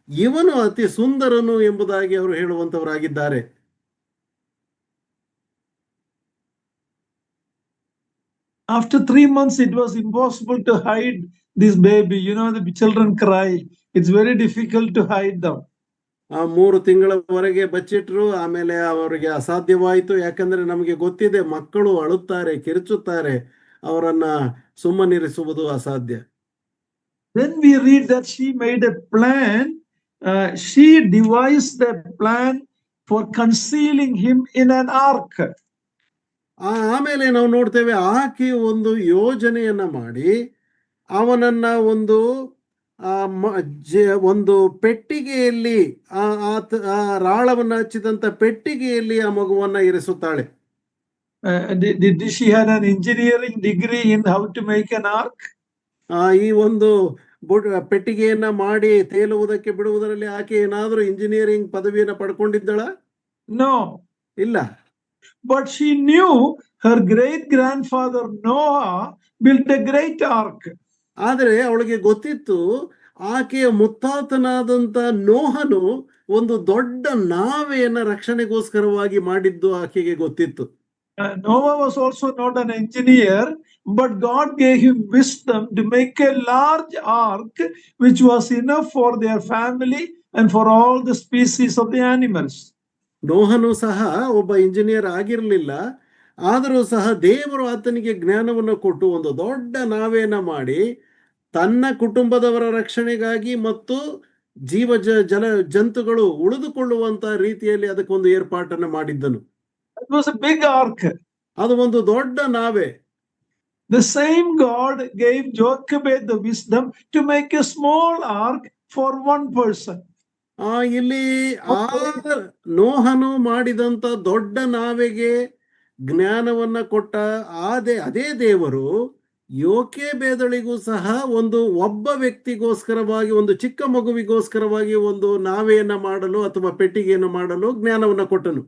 ಇವನು ಅತಿ ಸುಂದರನು ಎಂಬುದಾಗಿ ಅವರು ಹೇಳುವಂತವರಾಗಿದ್ದಾರೆ. After 3 months, it was impossible to hide this baby. You know, the children cry. It's very difficult to hide them. 3 ತಿಂಗಳವರೆಗೆ ಬಚ್ಚಿಟ್ರು. ಆಮೇಲೆ ಅವರಿಗೆ ಅಸಾಧ್ಯವಾಯಿತು. ಯಾಕಂದ್ರೆ ನಮಗೆ ಗೊತ್ತಿದೆ, ಮಕ್ಕಳು ಅಳುತ್ತಾರೆ, ಕಿರುಚುತ್ತಾರೆ, ಅವರನ್ನ ಸುಮ್ಮನಿರಿಸುವುದು ಅಸಾಧ್ಯ. Then we read that she made a plan. She devised a plan for concealing him in an ark. ಆಮೇಲೆ ನಾವು ನೋಡ್ತೇವೆ, ಆಕೆ ಒಂದು ಯೋಜನೆಯನ್ನ ಮಾಡಿ ಅವನನ್ನ ಒಂದು ಪೆಟ್ಟಿಗೆಯಲ್ಲಿ ಆ ರಾಳವನ್ನು ಹಚ್ಚಿದಂತ ಪೆಟ್ಟಿಗೆಯಲ್ಲಿ ಆ ಮಗುವನ್ನ ಇರಿಸುತ್ತಾಳೆ. Did she had an engineering degree in how to make an ark? ಈ ಒಂದು ಪೆಟ್ಟಿಗೆಯನ್ನ ಮಾಡಿ ತೇಲುವುದಕ್ಕೆ ಬಿಡುವುದರಲ್ಲಿ ಆಕೆ ಏನಾದರೂ ಇಂಜಿನಿಯರಿಂಗ್ ಪದವಿಯನ್ನ ಪಡ್ಕೊಂಡಿದ್ದಳ? No. ಇಲ್ಲ. But she knew her great grandfather Noah built a great ark. ಆದರೆ ಅವಳಿಗೆ ಗೊತ್ತಿತ್ತು, ಆಕೆಯ ಮುತ್ತಾತನಾದಂತ ನೋಹನು ಒಂದು ದೊಡ್ಡ ನಾವೆಯನ್ನ ರಕ್ಷಣೆಗೋಸ್ಕರವಾಗಿ ಮಾಡಿದ್ದು ಆಕೆಗೆ ಗೊತ್ತಿತ್ತು. Noah was also not an engineer, but God gave him wisdom to make a large ark which was enough for their family and for all the species of the animals. ನೋಹನು ಸಹ ಒಬ್ಬ ಇಂಜಿನಿಯರ್ ಆಗಿರಲಿಲ್ಲ, ಆದರೂ ಸಹ ದೇವರು ಆತನಿಗೆ ಜ್ಞಾನವನ್ನು ಕೊಟ್ಟು ಒಂದು ದೊಡ್ಡ ನಾವೆಯನ್ನ ಮಾಡಿ ತನ್ನ ಕುಟುಂಬದವರ ರಕ್ಷಣೆಗಾಗಿ ಮತ್ತು ಜಲ ಜಂತುಗಳು ಉಳಿದುಕೊಳ್ಳುವಂತ ರೀತಿಯಲ್ಲಿ ಅದಕ್ಕೊಂದು ಏರ್ಪಾಟನ್ನು ಮಾಡಿದ್ದನು. It was a big ark. ಅದು ಒಂದು ದೊಡ್ಡ ನಾವೆ. The same God gave Jochebed the wisdom to make a small ark for one person. ಇಲ್ಲಿ ಆ ನೋಹನು ಮಾಡಿದಂತ ದೊಡ್ಡ ನಾವೆಗೆ ಜ್ಞಾನವನ್ನ ಕೊಟ್ಟ ಅದೇ ದೇವರು ಯೋಕೆಬೇದಳಿಗೂ ಸಹ ಒಬ್ಬ ವ್ಯಕ್ತಿಗೋಸ್ಕರವಾಗಿ, ಒಂದು ಚಿಕ್ಕ ಮಗುವಿಗೋಸ್ಕರವಾಗಿ ಒಂದು ನಾವೆಯನ್ನ ಮಾಡಲು ಅಥವಾ ಪೆಟ್ಟಿಗೆಯನ್ನು ಮಾಡಲು ಜ್ಞಾನವನ್ನ ಕೊಟ್ಟನು.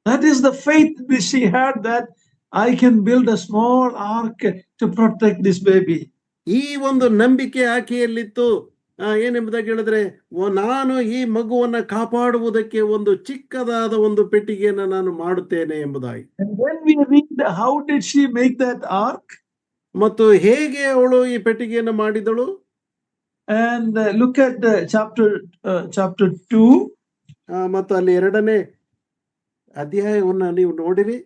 That is the faith that she had, that I can build a small ark to protect this baby. ಈ ಒಂದು ನಂಬಿಕೆ ಆಕೆಯಲ್ಲಿತ್ತು. ಏನೆಂಬುದಾಗಿ ಹೇಳಿದ್ರೆ, ನಾನು ಈ ಮಗುವನ್ನ ಕಾಪಾಡುವುದಕ್ಕೆ ಒಂದು ಚಿಕ್ಕದಾದ ಒಂದು ಪೆಟ್ಟಿಗೆಯನ್ನು ನಾನು ಮಾಡುತ್ತೇನೆ ಎಂಬುದಾಗಿ. And when we read how did she make that ark, ಮತ್ತು ಹೇಗೆ ಅವಳು ಈ ಪೆಟ್ಟಿಗೆಯನ್ನು ಮಾಡಿದಳು, and look at the chapter 2, ಮತ್ತು ಅಲ್ಲಿ 2ನೇ ಅಧ್ಯಾಯವನ್ನು ನೀವು ನೋಡಿರಿ,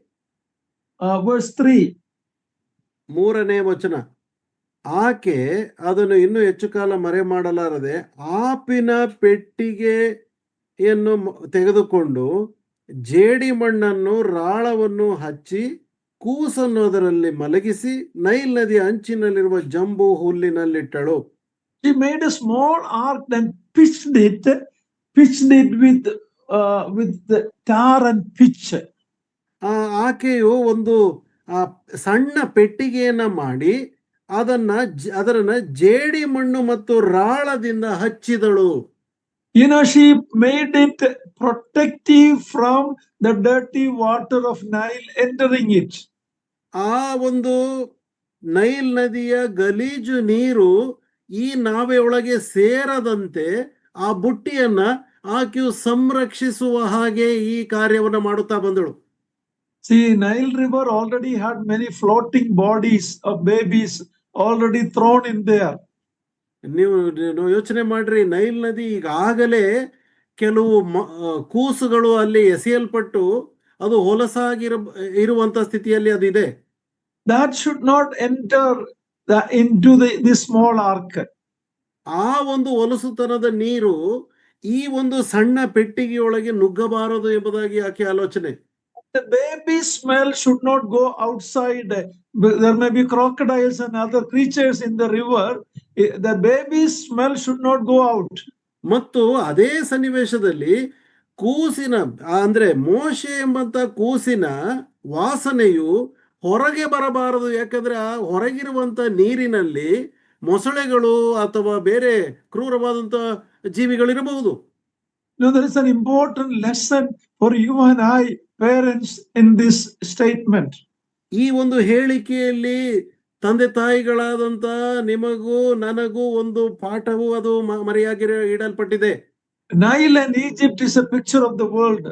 verse 3. 3ನೇ ವಚನ. ಆಕೆ ಅದನ್ನು ಇನ್ನೂ ಹೆಚ್ಚು ಕಾಲ ಮರೆ ಮಾಡಲಾರದೆ ಆಪಿನ ಪೆಟ್ಟಿಗೆಯನ್ನು ತೆಗೆದುಕೊಂಡು ಜೇಡಿ ಮಣ್ಣನ್ನು ರಾಳವನ್ನು ಹಚ್ಚಿ ಕೂಸನ್ನು ಅದರಲ್ಲಿ ಮಲಗಿಸಿ ನೈಲ್ ನದಿಯ ಅಂಚಿನಲ್ಲಿರುವ ಜಂಬು ಹುಲ್ಲಿನಲ್ಲಿಟ್ಟಳು. She made a small ark, then pitched it with the tar and pitch. ಆಕೆಯು ಒಂದು ಸಣ್ಣ ಪೆಟ್ಟಿಗೆಯನ್ನ ಮಾಡಿ ಅದರನ್ನ ಜೇಡಿ ಮಣ್ಣು ಮತ್ತು ರಾಳದಿಂದ ಹಚ್ಚಿದಳು. She made it protective from the dirty water of Nile entering it. ಆ ಒಂದು ನೈಲ್ ನದಿಯ ಗಲೀಜು ನೀರು ಈ ನಾವೆಯೊಳಗೆ ಸೇರದಂತೆ ಆ ಬುಟ್ಟಿಯನ್ನ ಆಕೆಯು ಸಂರಕ್ಷಿಸುವ ಹಾಗೆ ಈ ಕಾರ್ಯವನ್ನು ಮಾಡುತ್ತಾ ಬಂದಳು. See, Nile River already had many floating bodies of babies already thrown in there. ನೀವು ಯೋಚನೆ ಮಾಡ್ರಿ, ನೈಲ್ ನದಿ ಈಗಾಗಲೇ ಕೆಲವು ಕೂಸುಗಳು ಅಲ್ಲಿ ಎಸೆಯಲ್ಪಟ್ಟು ಅದು ಹೊಲಸಾಗಿರುವಂತ ಸ್ಥಿತಿಯಲ್ಲಿ ಅದಿದೆ. That should not enter into this small ark. ಆ ಒಂದು ಹೊಲಸುತನದ ನೀರು ಈ ಒಂದು ಸಣ್ಣ ಪೆಟ್ಟಿಗೆಯೊಳಗೆ ನುಗ್ಗಬಾರದು ಎಂಬುದಾಗಿ ಆಕೆ ಆಲೋಚನೆ. The baby smell should not go outside. There may be crocodiles and other creatures in the river. The baby smell should not go out. ಮತ್ತು ಅದೇ ಸನ್ನಿವೇಶದಲ್ಲಿ ಕೂಸಿನ ಅಂದ್ರೆ ಮೋಶೆ ಎಂಬಂತ ಕೂಸಿನ ವಾಸನೆಯು ಹೊರಗೆ ಬರಬಾರದು. ಯಾಕಂದ್ರೆ ಆ ಹೊರಗಿರುವಂತ ನೀರಿನಲ್ಲಿ ಮೊಸಳೆಗಳು ಅಥವಾ ಬೇರೆ ಕ್ರೂರವಾದಂತ ಜೀವಿಗಳಿರಬಹುದು. There is an important lesson for you and I, parents, in this statement. ಈ ಒಂದು ಹೇಳಿಕೆಯಲ್ಲಿ ತಂದೆ ತಾಯಿಗಳಾದಂತ ನಿಮಗೂ ನನಗೂ ಒಂದು ಪಾಠವು ಅದು ಮರೆಯಾಗಿ ಇಡಲ್ಪಟ್ಟಿದೆ. Nile and Egypt is a picture of the world.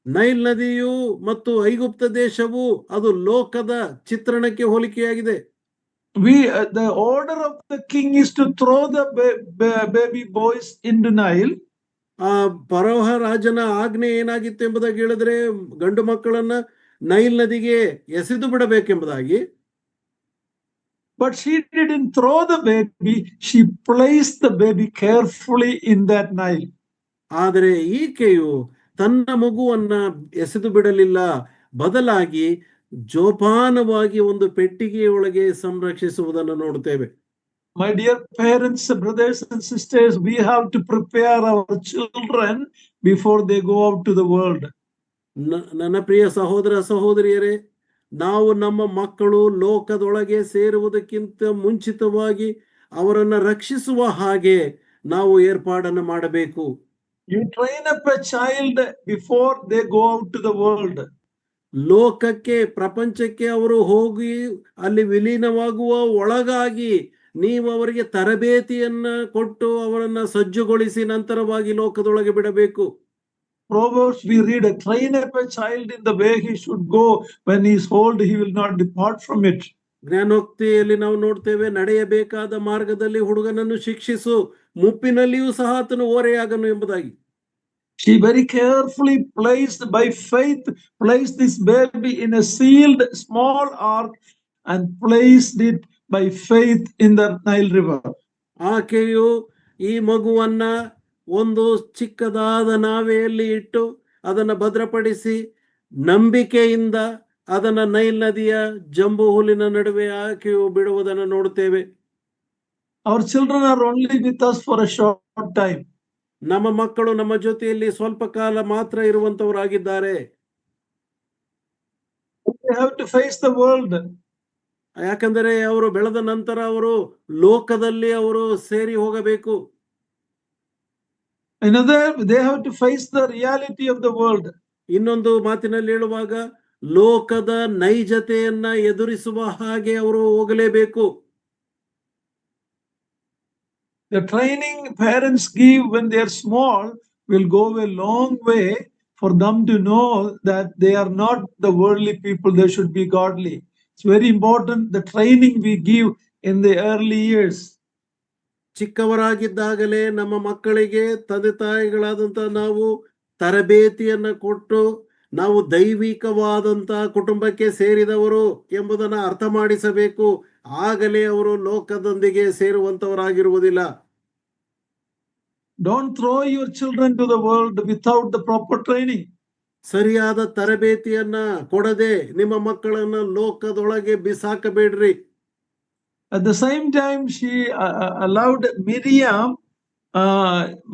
Nile ನದಿಯು ಮತ್ತು ಐಗುಪ್ತ ದೇಶವು ಅದು ಲೋಕದ ಚಿತ್ರಣಕ್ಕೆ ಹೋಲಿಕೆಯಾಗಿದೆ. The order of the king is to throw the baby boys into Nile. ಫರೋಹ ರಾಜನ ಆಜ್ಞೆ ಏನಾಗಿತ್ತು ಎಂಬುದಾಗಿ ಹೇಳಿದ್ರೆ, ಗಂಡು ಮಕ್ಕಳನ್ನ ನೈಲ್ ನದಿಗೆ ಎಸೆದು ಬಿಡಬೇಕೆಂಬುದಾಗಿ. But she didn't throw the baby, she placed the baby carefully in that Nile. ಆದರೆ ಈಕೆಯು ತನ್ನ ಮಗುವನ್ನ ಎಸೆದು ಬಿಡಲಿಲ್ಲ, ಬದಲಾಗಿ ಜೋಪಾನವಾಗಿ ಒಂದು ಪೆಟ್ಟಿಗೆಯೊಳಗೆ ಸಂರಕ್ಷಿಸುವುದನ್ನು ನೋಡುತ್ತೇವೆ. My dear parents, brothers and sisters, we have to prepare our children before they go out to the world. ನನ್ನ ಪ್ರಿಯ ಸಹೋದರ ಸಹೋದರಿಯರೇ, ನಾವು ನಮ್ಮ ಮಕ್ಕಳು ಲೋಕದೊಳಗೆ ಸೇರುವುದಕ್ಕಿಂತ ಮುಂಚಿತವಾಗಿ ಅವರನ್ನ ರಕ್ಷಿಸುವ ಹಾಗೆ ನಾವು ಏರ್ಪಾಡನ್ನು ಮಾಡಬೇಕು. You train up a child before they go out to the world. ಲೋಕಕ್ಕೆ, ಪ್ರಪಂಚಕ್ಕೆ ಅವರು ಹೋಗಿ ಅಲ್ಲಿ ವಿಲೀನವಾಗುವ ಒಳಗಾಗಿ ನೀವು ಅವರಿಗೆ ತರಬೇತಿಯನ್ನ ಕೊಟ್ಟು ಅವರನ್ನ ಸಜ್ಜುಗೊಳಿಸಿ ನಂತರವಾಗಿ ಲೋಕದೊಳಗೆ ಬಿಡಬೇಕು. Proverbs we read, train up a child in the way he should go, when he is old he will not depart from it. ಜ್ಞಾನೋಕ್ತಿಯಲ್ಲಿ ನಾವು ನೋಡ್ತೇವೆ, ನಡೆಯಬೇಕಾದ ಮಾರ್ಗದಲ್ಲಿ ಹುಡುಗನನ್ನು ಶಿಕ್ಷಿಸು, ಮುಪ್ಪಿನಲ್ಲಿಯೂ ಸಹ ಆತನು ಓರೆಯಾಗನು ಎಂಬುದಾಗಿ. She very carefully by faith placed this baby in a sealed small ark and placed it by faith in the Nile River. ಆಕೆಯು ಈ ಮಗುವನ್ನ ಒಂದು ಚಿಕ್ಕದಾದ ನಾವೆಯಲ್ಲಿ ಇಟ್ಟು ಅದನ್ನು ಭದ್ರಪಡಿಸಿ ನಂಬಿಕೆಯಿಂದ ಅದನ್ನ ನೈಲ್ ನದಿಯ ಜಂಬು ಹುಲ್ಲಿನ ನಡುವೆ ಹಾಕಿ ಬಿಡುವುದನ್ನು ನೋಡುತ್ತೇವೆ. Our children are only with us for a short time. ನಮ್ಮ ಮಕ್ಕಳು ನಮ್ಮ ಜೊತೆಯಲ್ಲಿ ಸ್ವಲ್ಪ ಕಾಲ ಮಾತ್ರ ಇರುವಂತವರಾಗಿದ್ದಾರೆ. They have to face the world. ಯಾಕಂದರೆ ಅವರು ಬೆಳೆದ ನಂತರ ಅವರು ಲೋಕದಲ್ಲಿ ಅವರು ಸೇರಿ ಹೋಗಬೇಕು. Another, they have to face the reality of the world. ಇನ್ನೊಂದು ಮಾತಿನಲ್ಲಿ ಹೇಳುವಾಗ ಲೋಕದ ನೈಜತೆಯನ್ನ ಎದುರಿಸುವ ಹಾಗೆ ಅವರು ಹೋಗಲೇಬೇಕು. The training parents give when they are small will go a long way for them to know that they are not the worldly people, they should be godly. It's very important, the training we give in the early years. ಚಿಕ್ಕವರಾಗಿದ್ದಾಗಲೇ ನಮ್ಮ ಮಕ್ಕಳಿಗೆ ತಂದೆ ತಾಯಿಗಳಾದಂತ ನಾವು ತರಬೇತಿಯನ್ನ ಕೊಟ್ಟು ನಾವು ದೈವಿಕವಾದಂತ ಕುಟುಂಬಕ್ಕೆ ಸೇರಿದವರು ಎಂಬುದನ್ನು ಅರ್ಥ ಮಾಡಿಸಬೇಕು. ಆಗಲೇ ಅವರು ಲೋಕದೊಂದಿಗೆ ಸೇರುವಂತವರಾಗಿರುವುದಿಲ್ಲ. Don't throw your children to the world without the proper training. ಸರಿಯಾದ ತರಬೇತಿಯನ್ನ ಕೊಡದೆ ನಿಮ್ಮ ಮಕ್ಕಳನ್ನ ಲೋಕದೊಳಗೆ ಬಿಸಾಕಬೇಡ್ರಿ. At the same time, she allowed Miriam,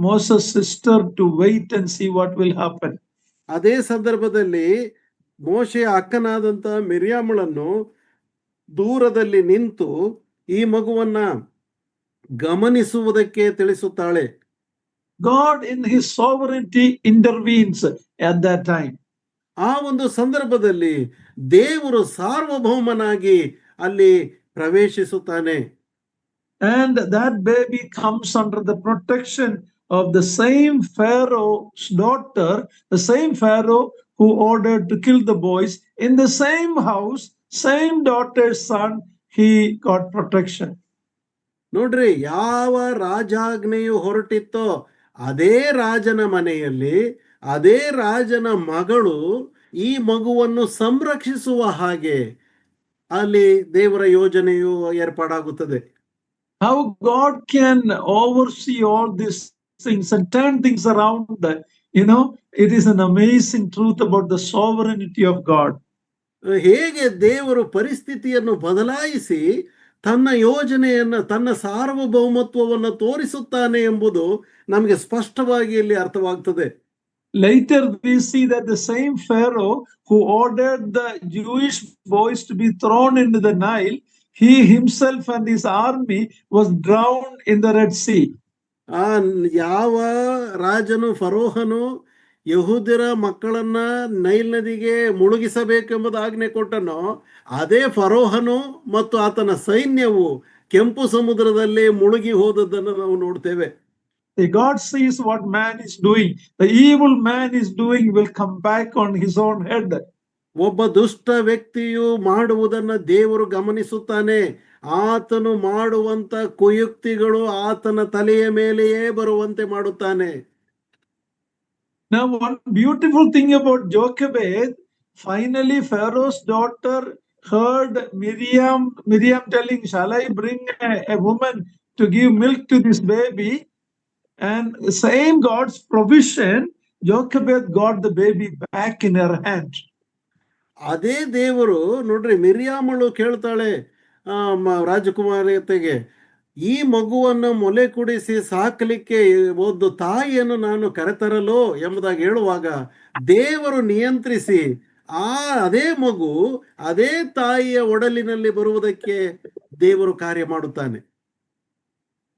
Moses' sister, to wait and see what will happen. ಅದೇ ಸಂದರ್ಭದಲ್ಲಿ ಮೋಶೆಯ ಅಕ್ಕನಾದಂತ ಮಿರ್ಯಾಮಳನ್ನು ದೂರದಲ್ಲಿ ನಿಂತು ಈ ಮಗುವನ್ನ ಗಮನಿಸುವುದಕ್ಕೆ ತಿಳಿಸುತ್ತಾಳೆ. God in his sovereignty intervenes at that time. ಆ ಒಂದು ಸಂದರ್ಭದಲ್ಲಿ ದೇವರು ಸಾರ್ವಭೌಮನಾಗಿ ಅಲ್ಲಿ ಪ್ರವೇಶಿಸುತ್ತಾನೆ. And that baby comes under the protection of the same Pharaoh's daughter, the same Pharaoh who ordered to kill the boys. In the same house, same daughter's son, he got protection. ನೋಡ್ರಿ, ಯಾವ ರಾಜಾಜ್ಞೆಯು ಹೊರಟಿತ್ತೋ ಅದೇ ರಾಜನ ಮನೆಯಲ್ಲಿ ಅದೇ ರಾಜನ ಮಗಳು ಈ ಮಗುವನ್ನು ಸಂರಕ್ಷಿಸುವ ಹಾಗೆ ಅಲ್ಲಿ ದೇವರ ಯೋಜನೆಯು ಏರ್ಪಾಡಾಗುತ್ತದೆ. How God can oversee all these things and turn things around, it is an amazing truth about the sovereignty of God. ಹೇಗೆ ದೇವರು ಪರಿಸ್ಥಿತಿಯನ್ನು ಬದಲಾಯಿಸಿ ತನ್ನ ಯೋಜನೆಯನ್ನ ತನ್ನ ಸಾರ್ವಭೌಮತ್ವವನ್ನು ತೋರಿಸುತ್ತಾನೆ ಎಂಬುದು ನಮಗೆ ಸ್ಪಷ್ಟವಾಗಿ ಇಲ್ಲಿ ಅರ್ಥವಾಗ್ತದೆ. Later we see that the same Pharaoh who ordered the Jewish boys to be thrown into the Nile, he himself and his army was drowned in the Red Sea. ಯಾವ ರಾಜನು ಫರೋಹನು ಯಹೂದ್ಯರ ಮಕ್ಕಳನ್ನ ನೈಲ್ ನದಿಗೆ ಮುಳುಗಿಸಬೇಕೆಂಬುದು ಆಜ್ಞೆ ಕೊಟ್ಟನೋ ಅದೇ ಫರೋಹನು ಮತ್ತು ಆತನ ಸೈನ್ಯವು ಕೆಂಪು ಸಮುದ್ರದಲ್ಲಿ ಮುಳುಗಿ ಹೋದದ್ದನ್ನು ನಾವು ನೋಡ್ತೇವೆ. God sees what man is doing. The evil man is doing will come back on his own head. ಒಬ್ಬ ದುಷ್ಟ ವ್ಯಕ್ತಿಯು ಮಾಡುವುದನ್ನ ದೇವರು ಗಮನಿಸುತ್ತಾನೆ. ಆತನು ಮಾಡುವಂತ ಕುಯುಕ್ತಿಗಳು ಆತನ ತಲೆಯ ಮೇಲೆಯೇ ಬರುವಂತೆ ಮಾಡುತ್ತಾನೆ. Now, one beautiful thing about Jochebed, finally Pharaoh's daughter heard Miriam telling, "Shall I bring a woman to give milk to this baby?" And same God's provision, Jochebed got the baby back in her hand. ಅದೇ ದೇವರು ನೋಡ್ರಿ, ಮಿರ್ಯಾಮಳು ಕೇಳ್ತಾಳೆ ರಾಜಕುಮಾರಿಯತೆಗೆ, ಈ ಮಗುವನ್ನು ಮೊಲೆ ಕುಡಿಸಿ ಸಾಕಲಿಕ್ಕೆ ಒಂದು ತಾಯಿಯನ್ನು ನಾನು ಕರೆತರಲು ಎಂಬುದಾಗಿ ಹೇಳುವಾಗ ದೇವರು ನಿಯಂತ್ರಿಸಿ ಅದೇ ಮಗು ಅದೇ ತಾಯಿಯ ಒಡಲಿನಲ್ಲಿ ಬರುವುದಕ್ಕೆ ದೇವರು ಕಾರ್ಯ ಮಾಡುತ್ತಾನೆ.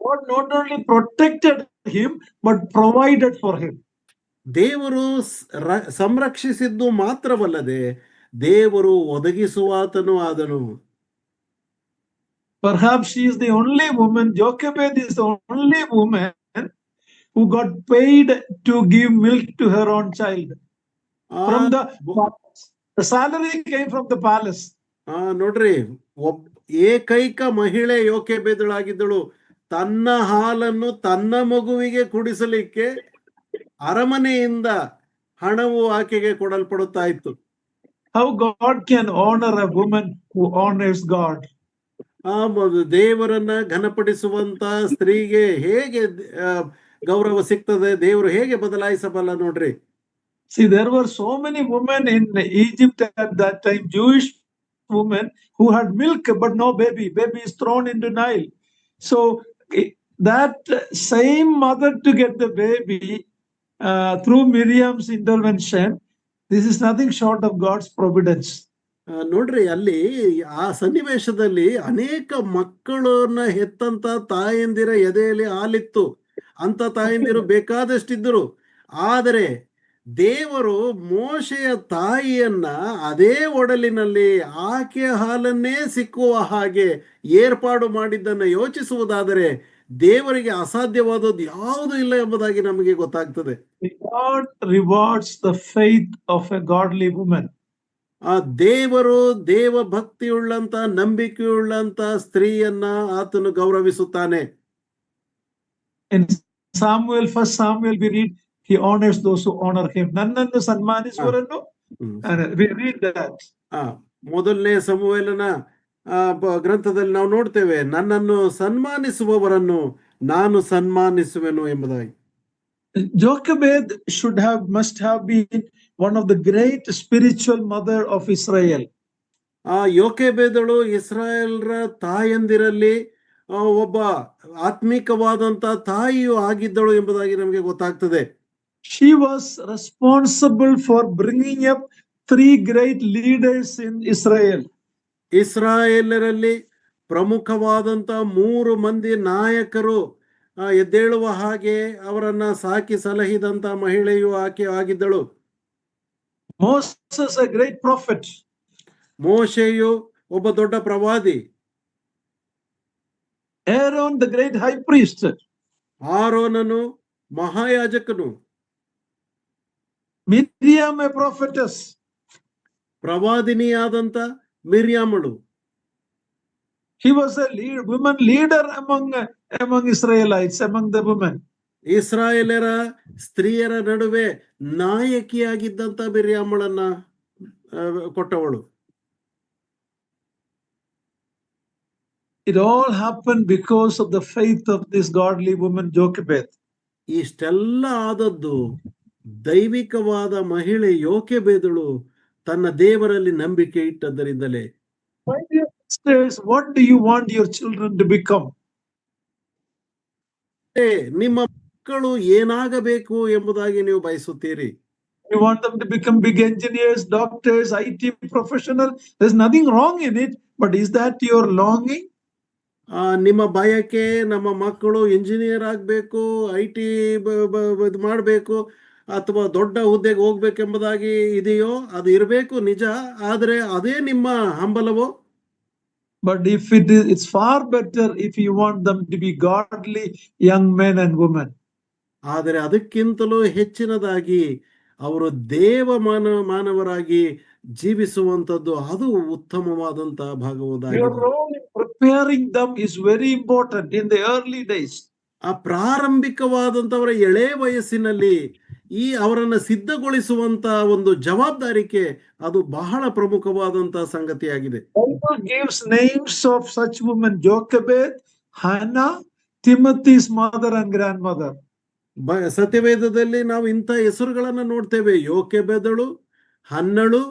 God not only protected him but provided for him. ದೇವರು ಸಂರಕ್ಷಿಸಿದ್ದು ಮಾತ್ರವಲ್ಲದೆ ದೇವರು ಒದಗಿಸುವಾತನು ಆದನು. Perhaps she is the only woman, Jochebed is the only woman who got paid to give milk to her own child. From the salary came from the palace. ನೋಡ್ರಿ, ಏಕೈಕ ಮಹಿಳೆ ಯೋಕೆಬೇದಳಾಗಿದ್ದಳು. ತನ್ನ ಹಾಲನ್ನು ತನ್ನ ಮಗುವಿಗೆ ಕುಡಿಸಲಿಕ್ಕೆ ಅರಮನೆಯಿಂದ ಹಣವು ಆಕೆಗೆ ಕೊಡಲ್ಪಡುತ್ತಾ ಇತ್ತು. How God can honor a woman who honors God. ದೇವರನ್ನ ಘನಪಡಿಸುವಂತ ಸ್ತ್ರೀಗೆ ಹೇಗೆ ಗೌರವ ಸಿಗ್ತದೆ, ದೇವರು ಹೇಗೆ ಬದಲಾಯಿಸಬಲ್ಲ ನೋಡ್ರಿ. See, there were so many women in Egypt at that time, Jewish women who had milk but no baby. Baby is thrown into Nile. So that same mother to get the baby through Miriam's intervention, this is nothing short of God's providence. ನೋಡ್ರಿ ಅಲ್ಲಿ ಆ ಸನ್ನಿವೇಶದಲ್ಲಿ ಅನೇಕ ಮಕ್ಕಳನ್ನ ಹೆತ್ತಂತ ತಾಯಂದಿರ ಎದೆಯಲ್ಲಿ ಹಾಲಿತ್ತು. ಅಂತ ತಾಯಂದಿರು ಬೇಕಾದಷ್ಟಿದ್ದರು. ಆದರೆ ದೇವರು ಮೋಶೆಯ ತಾಯಿಯನ್ನ ಅದೇ ಒಡಲಿನಲ್ಲಿ ಆಕೆಯ ಹಾಲನ್ನೇ ಸಿಕ್ಕುವ ಹಾಗೆ ಏರ್ಪಾಡು ಮಾಡಿದ್ದನ್ನು ಯೋಚಿಸುವುದಾದರೆ ದೇವರಿಗೆ ಅಸಾಧ್ಯವಾದದ್ದು ಯಾವುದೂ ಇಲ್ಲ ಎಂಬುದಾಗಿ ನಮಗೆ ಗೊತ್ತಾಗ್ತದೆ. God rewards the faith of a godly woman. ಆ ದೇವರು ದೇವ ಭಕ್ತಿಯುಳ್ಳಂತ ನಂಬಿಕೆಯುಳ್ಳಂತ ಸ್ತ್ರೀಯನ್ನ ಆತನು ಗೌರವಿಸುತ್ತಾನೆ. In Samuel, first Samuel, we read, he honors those who honor him. ನನ್ನನ್ನು ಸನ್ಮಾನಿಸುವವರನ್ನು, we read that. ಮೊದಲನೇ ಸಮುವೇಲನ ಗ್ರಂಥದಲ್ಲಿ ನಾವು ನೋಡ್ತೇವೆ, ನನ್ನನ್ನು ಸನ್ಮಾನಿಸುವವರನ್ನು ನಾನು ಸನ್ಮಾನಿಸುವೆನು ಎಂಬುದಾಗಿ. Jochebed must have been one of the great spiritual mother of Israel. ಯೋಕೆಬೇದಳು ಇಸ್ರಾಯೇಲ್ರ ತಾಯಂದಿರಲ್ಲಿ ಒಬ್ಬ ಆತ್ಮಿಕವಾದಂತ ತಾಯಿಯು ಆಗಿದ್ದಳು ಎಂಬುದಾಗಿ ನಮಗೆ ಗೊತ್ತಾಗ್ತದೆ. She was responsible for bringing up 3 great leaders in Israel. ಇಸ್ರಾಯೇಲರಲ್ಲಿ ಪ್ರಮುಖವಾದಂತ 3 ಮಂದಿ ನಾಯಕರು ಎದ್ದೇಳುವ ಹಾಗೆ ಅವರನ್ನ ಸಾಕಿ ಸಲಹಿದಂತ ಮಹಿಳೆಯು ಆಕೆ ಆಗಿದ್ದಳು. Moses, a great prophet. ಮೋಶೆಯು ಒಬ್ಬ ದೊಡ್ಡ ಪ್ರವಾದಿ. Aaron, the great high priest. ಆರೋನನು ಮಹಾಯಾಜಕನು. Miriam, a prophetess. ಪ್ರವಾದಿನಿಯಾದಂತ ಮಿರ್ಯಾಮಳು. He was a woman leader among Israelites, among the women. ಇಸ್ರಾಯೇಲರ ಸ್ತ್ರೀಯರ ನಡುವೆ ನಾಯಕಿಯಾಗಿದ್ದಂತ ಮಿರ್ಯಾಮಳನ್ನ ಕೊಟ್ಟವಳು. It all happened because of the faith of this godly woman Jochebed. ಇಷ್ಟೆಲ್ಲ ಆದದ್ದು ದೈವಿಕವಾದ ಮಹಿಳೆ ಯೋಕೆಬೇದಳು ತನ್ನ ದೇವರಲ್ಲಿ ನಂಬಿಕೆ ಇಟ್ಟದ್ದರಿಂದಲೇ. My dear sisters, what do you want your children to become? ನಿಮ್ಮ ಮಕ್ಕಳು ಏನಾಗಬೇಕು ಎಂಬುದಾಗಿ ನೀವು ಬಯಸುತ್ತೀರಿ? You want them to become big engineers, doctors, IT professional. There's nothing wrong in it, but is that your longing? ನಿಮ್ಮ ಬಯಕೆ ನಮ್ಮ ಮಕ್ಕಳು ಇಂಜಿನಿಯರ್ ಆಗಬೇಕು, IT ಇದು ಮಾಡಬೇಕು ಅಥವಾ ದೊಡ್ಡ ಹುದ್ದೆಗೆ ಹೋಗ್ಬೇಕೆಂಬುದಾಗಿ ಇದೆಯೋ? ಅದು ಇರಬೇಕು ನಿಜ, ಆದರೆ ಅದೇ ನಿಮ್ಮ ಹಂಬಲವೋ? But if it's far better if you want them to be godly young men and women. ಆದರೆ ಅದಕ್ಕಿಂತಲೂ ಹೆಚ್ಚಿನದಾಗಿ ಅವರು ಮಾನವರಾಗಿ ಜೀವಿಸುವಂತದ್ದು ಅದು ಉತ್ತಮವಾದಂತ ಭಾಗವಾಗಿದೆ. Your role in preparing them is very important in the early days. ಆ ಪ್ರಾರಂಭಿಕವಾದಂತವರ ಎಳೆ ವಯಸ್ಸಿನಲ್ಲಿ ಅವರನ್ನ ಸಿದ್ಧಗೊಳಿಸುವಂತ ಒಂದು ಜವಾಬ್ದಾರಿಕೆ ಅದು ಬಹಳ ಪ್ರಮುಖವಾದಂತ ಸಂಗತಿಯಾಗಿದೆ. Bible gives names of such women: Jochebed, Hannah, Timothy's mother and grandmother. ಸತ್ಯವೇದದಲ್ಲಿ ನಾವು ಇಂಥ ಹೆಸರುಗಳನ್ನ ನೋಡ್ತೇವೆ. ಯೋಕೆಬೆದಳು, ಹನ್ನಳು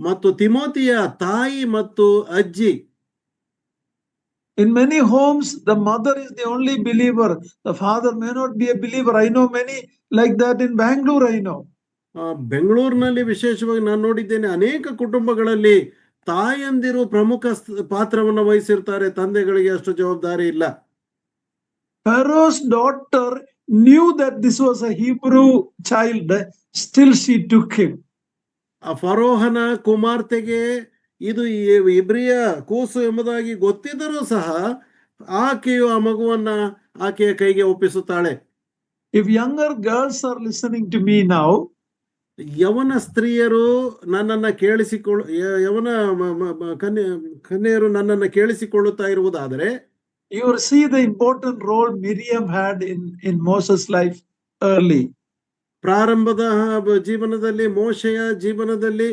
ಮತ್ತು ತಿಮೋತಿಯ ತಾಯಿ ಮತ್ತು ಅಜ್ಜಿ. In many homes, the mother is the only believer. The father may not be a believer. I know many like that in Bangalore. I know. ಬೆಂಗಳೂರಿನಲ್ಲಿ ವಿಶೇಷವಾಗಿ ನಾನು ನೋಡಿದ್ದೇನೆ, ಅನೇಕ ಕುಟುಂಬಗಳಲ್ಲಿ ತಾಯಂದಿರು ಪ್ರಮುಖ ಪಾತ್ರವನ್ನು ವಹಿಸಿರ್ತಾರೆ, ತಂದೆಗಳಿಗೆ ಅಷ್ಟು ಜವಾಬ್ದಾರಿ ಇಲ್ಲ. Pharaoh's daughter knew that this was a Hebrew child, still she took him. ಫರೋಹನ ಕುಮಾರ್ತೆಗೆ ಇದು ಇಬ್ರಿಯ ಕೂಸು ಎಂಬುದಾಗಿ ಗೊತ್ತಿದ್ದರೂ ಸಹ ಆಕೆಯು ಆ ಮಗುವನ್ನ ಆಕೆಯ ಕೈಗೆ ಒಪ್ಪಿಸುತ್ತಾಳೆ. If younger girls are listening to me now, ಯವನ ಸ್ತ್ರೀಯರು ನನ್ನನ್ನ ಯವನ ಕನ್ಯೆಯರು ನನ್ನನ್ನ ಕೇಳಿಸಿಕೊಳ್ಳುತ್ತಾ ಇರುವುದಾದರೆ, you will see the important role Miriam had in Moses' life early. ಪ್ರಾರಂಭದ ಜೀವನದಲ್ಲಿ, ಮೋಶೆಯ ಜೀವನದಲ್ಲಿ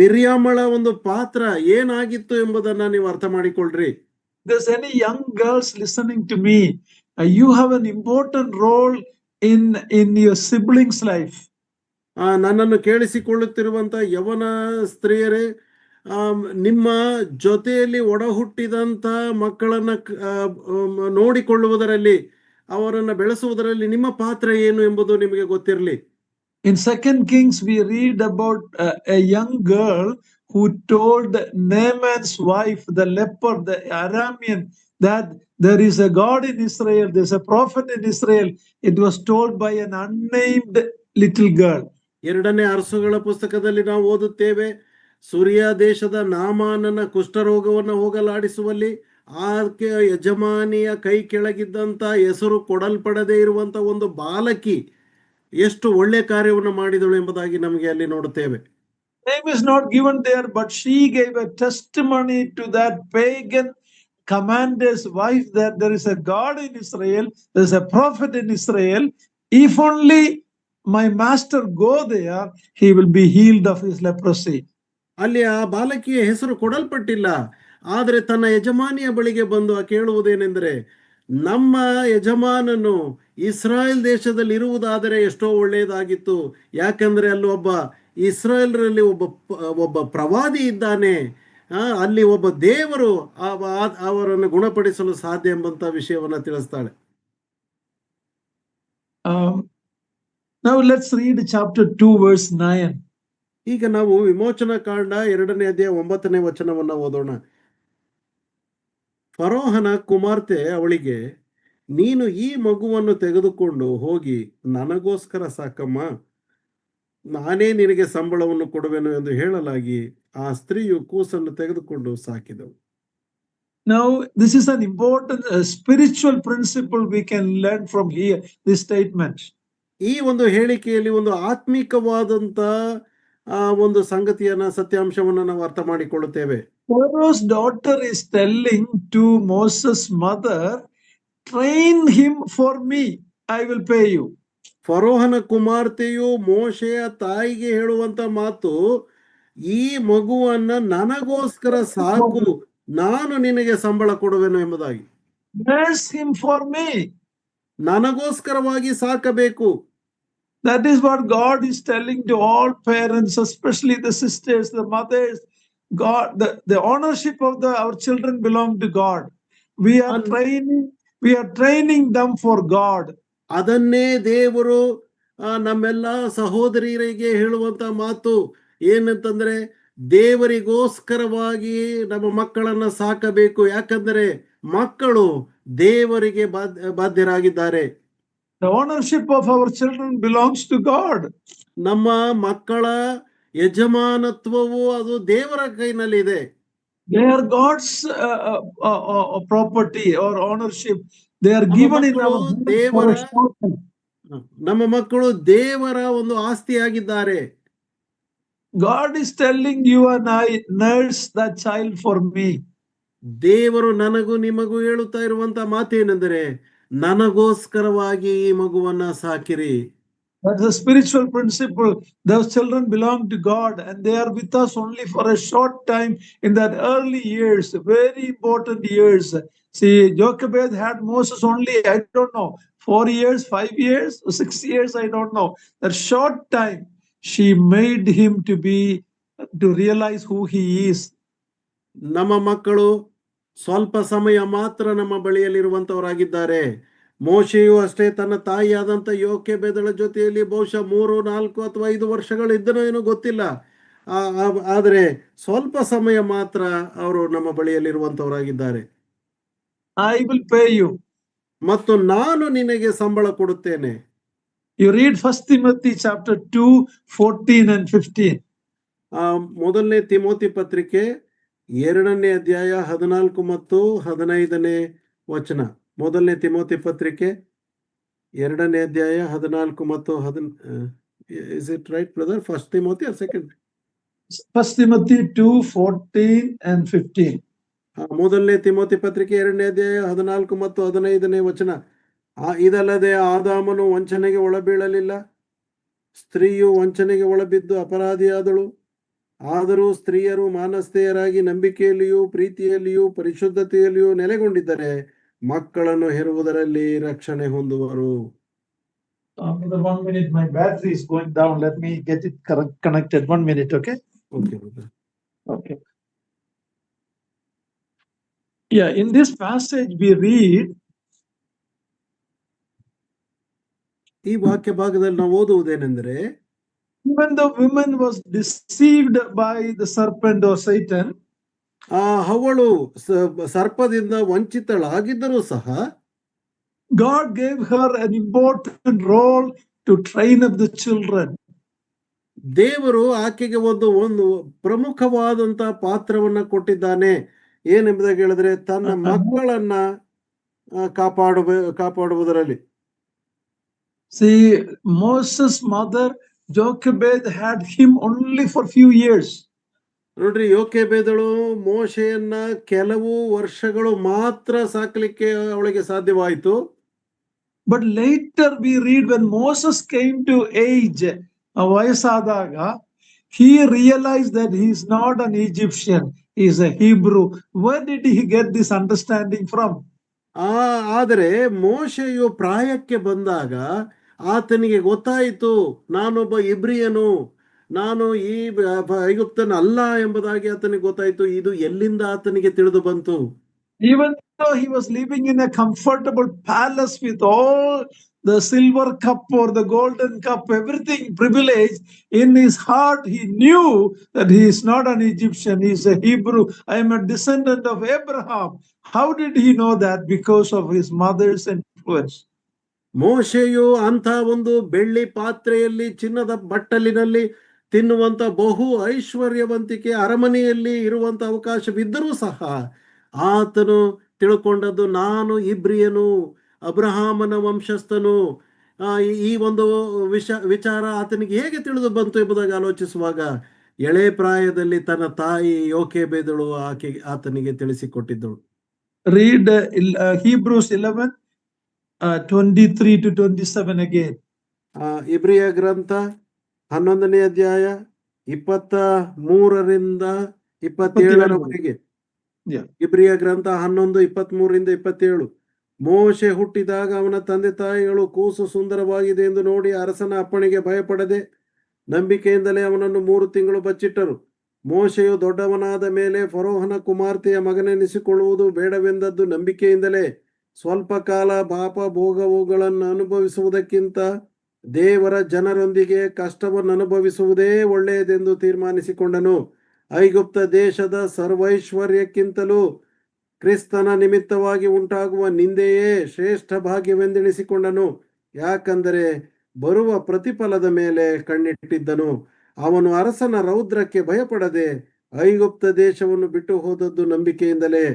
ಮಿರ್ಯಾಮಳ ಒಂದು ಪಾತ್ರ ಏನಾಗಿತ್ತು ಎಂಬುದನ್ನ ನೀವು ಅರ್ಥ ಮಾಡಿಕೊಳ್ಳ್ರಿ. There's any young girls listening to me, you have an important role in your siblings' life. ನನ್ನನ್ನು ಕೇಳಿಸಿಕೊಳ್ಳುತ್ತಿರುವಂತ ಯವನ ಸ್ತ್ರೀಯರೇ, ನಿಮ್ಮ ಜೊತೆಯಲ್ಲಿ ಒಡ ಹುಟ್ಟಿದಂತ ಮಕ್ಕಳನ್ನ ನೋಡಿಕೊಳ್ಳುವುದರಲ್ಲಿ, ಅವರನ್ನ ಬೆಳೆಸುವುದರಲ್ಲಿ ನಿಮ್ಮ ಪಾತ್ರ ಏನು ಎಂಬುದು ನಿಮಗೆ ಗೊತ್ತಿರಲಿ. In 2 Kings, we read about a young girl who told Naaman's wife, the leper, the Aramean, that there is a God in Israel, there's a prophet in Israel. It was told by an unnamed little girl. 2ನೇ ಅರಸುಗಳ ಪುಸ್ತಕದಲ್ಲಿ ನಾವು ಓದುತ್ತೇವೆ, ಸುರಿಯ ದೇಶದ ನಾಮಾನನ ಕುಷ್ಠರೋಗವನ್ನು ಹೋಗಲಾಡಿಸುವಲ್ಲಿ ಆಕೆ ಯಜಮಾನಿಯ ಕೈ ಕೆಳಗಿದ್ದಂತ ಹೆಸರು ಕೊಡಲ್ಪಡದೇ ಇರುವಂತ ಒಂದು ಬಾಲಕಿ ಎಷ್ಟು ಒಳ್ಳೆ ಕಾರ್ಯವನ್ನು ಮಾಡಿದಳು ಎಂಬುದಾಗಿ ನಮಗೆ ಅಲ್ಲಿ ನೋಡುತ್ತೇವೆ. Name is not given there, but she gave a testimony to that pagan commander's wife that there is a God in Israel, there is a prophet in Israel. If only my master go there, he will be healed of his leprosy. ಅಲ್ಲಿ ಆ ಬಾಲಕಿಯ ಹೆಸರು ಕೊಡಲ್ಪಟ್ಟಿಲ್ಲ, ಆದರೆ ತನ್ನ ಯಜಮಾನಿಯ ಬಳಿಗೆ ಬಂದು ಕೇಳುವುದೇನೆಂದರೆ, ನಮ್ಮ ಯಜಮಾನನು ಇಸ್ರಾಯೇಲ್ ದೇಶದಲ್ಲಿ ಇರುವುದಾದರೆ ಎಷ್ಟೋ ಒಳ್ಳೆಯದಾಗಿತ್ತು, ಯಾಕಂದ್ರೆ ಅಲ್ಲಿ ಇಸ್ರಾಯೇಲ್ರಲ್ಲಿ ಒಬ್ಬ ಪ್ರವಾದಿ ಇದ್ದಾನೆ, ಅಲ್ಲಿ ಒಬ್ಬ ದೇವರು ಅವರನ್ನು ಗುಣಪಡಿಸಲು ಸಾಧ್ಯ ಎಂಬಂತ ವಿಷಯವನ್ನ ತಿಳಿಸ್ತಾಳೆ. Now let's read chapter 2 verse 9. ಈಗ ನಾವು ವಿಮೋಚನಾ ಕಾಂಡ 2ನೇ ಅಧ್ಯಾಯ 9ನೇ ವಚನವನ್ನ ಓದೋಣ. ಫರೋಹನ ಕುಮಾರ್ತೆ ಅವಳಿಗೆ, ನೀನು ಈ ಮಗುವನ್ನು ತೆಗೆದುಕೊಂಡು ಹೋಗಿ ನನಗೋಸ್ಕರ ಸಾಕಮ್ಮ, ನಾನೇ ನಿನಗೆ ಸಂಬಳವನ್ನು ಕೊಡುವೆನು ಎಂದು ಹೇಳಲಾಗಿ ಆ ಸ್ತ್ರೀಯು ಕೂಸನ್ನು ತೆಗೆದುಕೊಂಡು ಸಾಕಿದಳು. Now this is an important spiritual principle we can learn from here, this statement. ಈ ಒಂದು ಹೇಳಿಕೆಯಲ್ಲಿ ಒಂದು ಆತ್ಮಿಕವಾದಂತ ಒಂದು ಸಂಗತಿಯನ್ನ, ಸತ್ಯಾಂಶವನ್ನು ನಾವು ಅರ್ಥ ಮಾಡಿಕೊಳ್ಳುತ್ತೇವೆ. Pharaoh's daughter is telling to Moses' mother, train him for me, I will pay you. ಫರೋಹನ ಕುಮಾರ್ತೆಯು ಮೋಶೆಯ ತಾಯಿಗೆ ಹೇಳುವಂತ ಮಾತು, ಈ ಮಗುವನ್ನ ನನಗೋಸ್ಕರ ಸಾಕು, ನಾನು ನಿನಗೆ ಸಂಬಳ ಕೊಡುವೆನು ಎಂಬುದಾಗಿ. Nurse him for me. ನನಗೋಸ್ಕರವಾಗಿ ಸಾಕಬೇಕು. That is what God is telling to all parents, especially the sisters, the mothers. God, the ownership of our children belong to God. We are training them for God. ಅದನ್ನೇ ದೇವರು ನಮ್ಮೆಲ್ಲ ಸಹೋದರಿಯರಿಗೆ ಹೇಳುವಂತ ಮಾತು ಏನಂತಂದ್ರೆ, ದೇವರಿಗೋಸ್ಕರವಾಗಿ ನಮ್ಮ ಮಕ್ಕಳನ್ನ ಸಾಕಬೇಕು, ಯಾಕಂದ್ರೆ ಮಕ್ಕಳು ದೇವರಿಗೆ ಬಾಧ್ಯರಾಗಿದ್ದಾರೆ. The ownership of our children belongs to God. ನಮ್ಮ ಮಕ್ಕಳ ಯಜಮಾನತ್ವವು ಅದು ದೇವರ ಕೈನಲ್ಲಿದೆ. They are God's property or ownership. They are given in our hands. ನಮ್ಮ ಮಕ್ಕಳು ದೇವರ ಒಂದು ಆಸ್ತಿಯಾಗಿದ್ದಾರೆ. God is telling you and I, nurse that child for me. ದೇವರು ನನಗೂ ನಿಮಗೂ ಹೇಳುತ್ತಾ ಇರುವಂತ ಮಾತೇನೆಂದರೆ, ನನಗೋಸ್ಕರವಾಗಿ ಈ ಮಗುವನ್ನ ಸಾಕಿರಿ. That's a spiritual principle. Those children belong to God and they are with us only for a short time in that early years, very important years. See, Jochebed had Moses only, I don't know, 4 years, 5 years, 6 years, I don't know. That short time, she made him to realize who he is. ನಮ್ಮ ಮಕ್ಕಳು ಸ್ವಲ್ಪ ಸಮಯ ಮಾತ್ರ ನಮ್ಮ ಬಳಿಯಲ್ಲಿರುವಂತವರಾಗಿದ್ದಾರೆ. ಮೋಶೆಯು ಅಷ್ಟೇ ತನ್ನ ತಾಯಿಯಾದಂಥ ಯೋಕೆಬೆದಳ ಜೊತೆಯಲ್ಲಿ ಬಹುಶಃ 3, 4 ಅಥವಾ 5 ವರ್ಷಗಳು ಇದ್ದನೋ ಏನೋ ಗೊತ್ತಿಲ್ಲ, ಆದರೆ ಸ್ವಲ್ಪ ಸಮಯ ಮಾತ್ರ ಅವರು ನಮ್ಮ ಬಳಿಯಲ್ಲಿರುವಂತವರಾಗಿದ್ದಾರೆ. I will pay you. ಮತ್ತು ನಾನು ನಿನಗೆ ಸಂಬಳ ಕೊಡುತ್ತೇನೆ. You read 1 Timothy chapter 2, 14 and 15. ಮೊದಲನೇ ತಿಮೋತಿ ಪತ್ರಿಕೆ 2ನೇ ಅಧ್ಯಾಯ 14 ಮತ್ತು 15ನೇ ವಚನ. ಮೊದಲನೇ ತಿಮೋತಿ ಪತ್ರಿಕೆ 2ನೇ ಅಧ್ಯಾಯ 14 ಮತ್ತು is it right brother? First Timothy or second? 1 Timothy 2, 14 and 15. ಮೊದಲನೇ ತಿಮೋತಿ ಪತ್ರಿಕೆ 2ನೇ ಅಧ್ಯಾಯ 14 ಮತ್ತು 15ನೇ ವಚನ. ಇದಲ್ಲದೆ ಆದಾಮನು ವಂಚನೆಗೆ ಒಳಬೀಳಲಿಲ್ಲ, ಸ್ತ್ರೀಯು ವಂಚನೆಗೆ ಒಳಬಿದ್ದು ಅಪರಾಧಿಯಾದಳು. ಆದರೂ ಸ್ತ್ರೀಯರು ಮಾನಸ್ಥೆಯರಾಗಿ ನಂಬಿಕೆಯಲ್ಲಿಯೂ ಪ್ರೀತಿಯಲ್ಲಿಯೂ ಪರಿಶುದ್ಧತೆಯಲ್ಲಿಯೂ ನೆಲೆಗೊಂಡಿದ್ದರೆ ಮಕ್ಕಳನ್ನು ಹೆರುವುದರಲ್ಲಿ ರಕ್ಷಣೆ ಹೊಂದುವರು. Brother, 1 minute, my battery is going down. Let me get it connected. 1 minute, okay? Okay brother. Okay. Yeah, in this passage we read, ಈ ವಾಕ್ಯ ಭಾಗದಲ್ಲಿ ನಾವು ಓದುವುದೇನೆಂದರೆ, even the woman was deceived by the serpent or Satan, ಅವಳು ಸರ್ಪದಿಂದ ವಂಚಿತಳಾಗಿದ್ದರೂ ಸಹ God gave her an important role to train up the children. ದೇವರು ಆಕೆಗೆ ಒಂದು ಪ್ರಮುಖವಾದಂತಹ ಪಾತ್ರವನ್ನ ಕೊಟ್ಟಿದ್ದಾನೆ. ಏನೆಂಬುದಾಗಿ ಹೇಳಿದ್ರೆ, ತನ್ನ ಮಕ್ಕಳನ್ನ ಕಾಪಾಡುವುದರಲ್ಲಿ. See, Moses' mother Jochebed had him only for few years. ನೋಡ್ರಿ, ಯೋಕೆಬೇದಳು ಮೋಶೆಯನ್ನ ಕೆಲವು ವರ್ಷಗಳು ಮಾತ್ರ ಸಾಕಲಿಕ್ಕೆ ಅವಳಿಗೆ ಸಾಧ್ಯವಾಯಿತು. But later we read, when Moses came to age, ವಯಸ್ಸಾದಾಗ, he realized that he is not an Egyptian, he is a Hebrew. Where did he get this understanding from? ಆದರೆ ಮೋಶೆಯು ಪ್ರಾಯಕ್ಕೆ ಬಂದಾಗ ಆತನಿಗೆ ಗೊತ್ತಾಯಿತು, ನಾನೊಬ್ಬ ಇಬ್ರಿಯನು, ನಾನು ಈ ಐಗುಪ್ತನ ಅಲ್ಲ ಎಂಬುದಾಗಿ ಆತನಿಗೆ ಗೊತ್ತಾಯಿತು. ಇದು ಎಲ್ಲಿಂದ ಆತನಿಗೆ ತಿಳಿದು ಬಂತು? Even though he was living in a comfortable palace with all the silver cup or the golden cup, everything privilege, in his heart he knew that he is not an Egyptian, he is a Hebrew. I am a descendant of Abraham. How did he know that? Because of his mother's influence. ಮೋಶೆಯು ಅಂಥ ಒಂದು ಬೆಳ್ಳಿ ಪಾತ್ರೆಯಲ್ಲಿ ಚಿನ್ನದ ಬಟ್ಟಲಿನಲ್ಲಿ ತಿನ್ನುವಂತ ಬಹು ಐಶ್ವರ್ಯವಂತಿಕೆ ಅರಮನೆಯಲ್ಲಿ ಇರುವಂತ ಅವಕಾಶವಿದ್ದರೂ ಸಹ ಆತನು ತಿಳ್ಕೊಂಡದ್ದು, ನಾನು ಇಬ್ರಿಯನು, ಅಬ್ರಹಾಮನ ವಂಶಸ್ಥನು. ಈ ಒಂದು ವಿಚಾರ ಆತನಿಗೆ ಹೇಗೆ ತಿಳಿದು ಬಂತು ಎಂಬುದಾಗಿ ಆಲೋಚಿಸುವಾಗ ಎಳೆ ಪ್ರಾಯದಲ್ಲಿ ತನ್ನ ತಾಯಿ ಯೋಕೆಬೇದಳು ಆತನಿಗೆ ತಿಳಿಸಿಕೊಟ್ಟಿದ್ದಳು. Read Hebrews 11:23 to 27 again. ಇಬ್ರಿಯ ಗ್ರಂಥ 11ನೇ ಅಧ್ಯಾಯ 23ರಿಂದ 27ರವರೆಗೆ. ಇಬ್ರಿಯ ಗ್ರಂಥ 11:23ರಿಂದ 27. ಮೋಶೆ ಹುಟ್ಟಿದಾಗ ಅವನ ತಂದೆ ತಾಯಿಗಳು ಕೂಸು ಸುಂದರವಾಗಿದೆ ಎಂದು ನೋಡಿ ಅರಸನ ಅಪ್ಪಣೆಗೆ ಭಯಪಡದೆ ನಂಬಿಕೆಯಿಂದಲೇ ಅವನನ್ನು 3 ತಿಂಗಳು ಬಚ್ಚಿಟ್ಟರು. ಮೋಶೆಯು ದೊಡ್ಡವನಾದ ಮೇಲೆ ಫರೋಹನ ಕುಮಾರ್ತೆಯ ಮಗನೆನಿಸಿಕೊಳ್ಳುವುದು ಬೇಡವೆಂದದ್ದು ನಂಬಿಕೆಯಿಂದಲೇ ಸ್ವಲ್ಪ ಕಾಲ ಪಾಪ ಭೋಗವುಗಳನ್ನು ಅನುಭವಿಸುವುದಕ್ಕಿಂತ ದೇವರ ಜನರೊಂದಿಗೆ ಕಷ್ಟವನ್ನು ಅನುಭವಿಸುವುದೇ ಒಳ್ಳೆಯದೆಂದು ತೀರ್ಮಾನಿಸಿಕೊಂಡನು. ಐಗುಪ್ತ ದೇಶದ ಸರ್ವೈಶ್ವರ್ಯಕ್ಕಿಂತಲೂ ಕ್ರಿಸ್ತನ ನಿಮಿತ್ತವಾಗಿ ಉಂಟಾಗುವ ನಿಂದೆಯೇ ಶ್ರೇಷ್ಠ ಭಾಗ್ಯವೆಂದೆಣಿಸಿಕೊಂಡನು. ಯಾಕಂದರೆ ಬರುವ ಪ್ರತಿಫಲದ ಮೇಲೆ ಕಣ್ಣಿಟ್ಟಿದ್ದನು. ಅವನು ಅರಸನ ರೌದ್ರಕ್ಕೆ ಭಯಪಡದೆ ಐಗುಪ್ತ ದೇಶವನ್ನು ಬಿಟ್ಟು ಹೋದದ್ದು ನಂಬಿಕೆಯಿಂದಲೇ.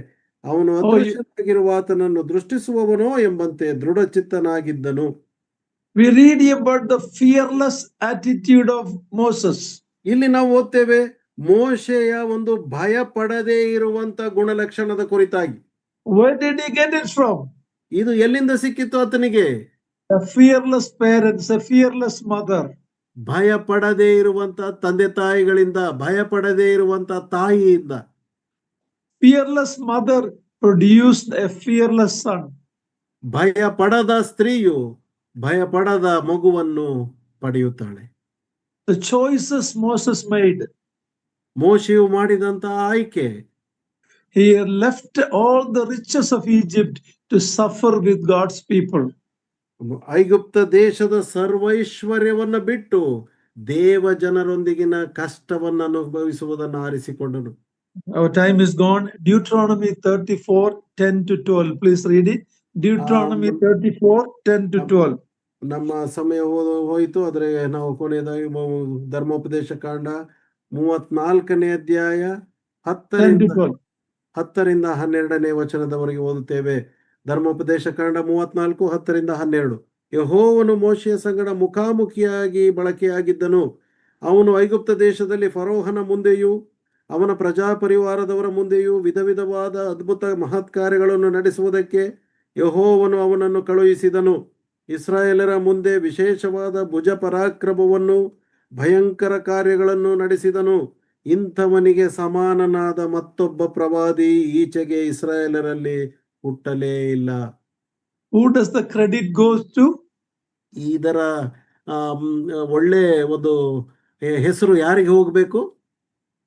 ಅವನು ಅದೃಶ್ಯನಾಗಿರುವ ಆತನನ್ನು ದೃಷ್ಟಿಸುವವನೋ ಎಂಬಂತೆ ದೃಢಚಿತ್ತನಾಗಿದ್ದನು. We read about the fearless attitude of Moses. ಇಲ್ಲಿ ನಾವು ಓದ್ತೇವೆ ಮೋಶೆಯ ಒಂದು ಭಯ ಪಡದೇ ಇರುವಂತ ಗುಣಲಕ್ಷಣದ ಕುರಿತಾಗಿ. Where did he get it from? ಇದು ಎಲ್ಲಿಂದ ಸಿಕ್ಕಿತ್ತು ಆತನಿಗೆ? A fearless parents, a fearless mother. ಭಯ ಪಡದೇ ಇರುವಂತ ತಂದೆ ತಾಯಿಗಳಿಂದ, ಭಯ ಪಡದೇ ಇರುವಂತ ತಾಯಿಯಿಂದ. Fearless mother produced a fearless son. ಭಯ ಪಡದ ಸ್ತ್ರೀಯು ಭಯ ಪಡದ ಮಗುವನ್ನು ಪಡೆಯುತ್ತಾಳೆ. The choices Moses made. ಮೋಶೆಯು ಮಾಡಿದಂತ ಆಯ್ಕೆ. He left all the riches of Egypt to suffer with God's people. ಐಗುಪ್ತ ದೇಶದ ಸರ್ವೈಶ್ವರ್ಯವನ್ನು ಬಿಟ್ಟು ದೇವ ಜನರೊಂದಿಗಿನ ಕಷ್ಟವನ್ನು ಅನುಭವಿಸುವುದನ್ನು ಆರಿಸಿಕೊಂಡನು. Our time is gone. Deuteronomy 34:10 to 12. Please read it. Deuteronomy 34:10 to 12. ನಮ್ಮ ಸಮಯ ಹೋಯಿತು. ಆದರೆ ನಾವು ಕೊನೆಯದಾಗಿ ಧರ್ಮೋಪದೇಶ ಕಾಂಡ 34ನೇ ಅಧ್ಯಾಯ 10ರಿಂದ 12ನೇ ವಚನದವರೆಗೆ ಓದುತ್ತೇವೆ. ಧರ್ಮೋಪದೇಶ ಕಾಂಡ 34 10ರಿಂದ 12. ಯೆಹೋವನು ಮೋಶೆಯ ಸಂಗಡ ಮುಖಾಮುಖಿಯಾಗಿ ಬಳಕೆಯಾಗಿದ್ದನು. ಅವನು ಐಗುಪ್ತ ದೇಶದಲ್ಲಿ ಫರೋಹನ ಮುಂದೆಯೂ ಅವನ ಪ್ರಜಾಪರಿವಾರದವರ ಮುಂದೆಯೂ ವಿಧ ವಿಧವಾದ ಅದ್ಭುತ ಮಹತ್ ಕಾರ್ಯಗಳನ್ನು ನಡೆಸುವುದಕ್ಕೆ ಯೆಹೋವನು ಅವನನ್ನು ಕಳುಹಿಸಿದನು. ಇಸ್ರಾಯೇಲರ ಮುಂದೆ ವಿಶೇಷವಾದ ಭುಜ ಪರಾಕ್ರಮವನ್ನು ಭಯಂಕರ ಕಾರ್ಯಗಳನ್ನು ನಡೆಸಿದನು. ಇಂಥವನಿಗೆ ಸಮಾನನಾದ ಮತ್ತೊಬ್ಬ ಪ್ರವಾದಿ ಈಚೆಗೆ ಇಸ್ರಾಯೇಲರಲ್ಲಿ ಹುಟ್ಟಲೇ ಇಲ್ಲ. Who does the credit goes to? ಇದರ ಒಳ್ಳೆ ಒಂದು ಹೆಸರು ಯಾರಿಗೆ ಹೋಗ್ಬೇಕು?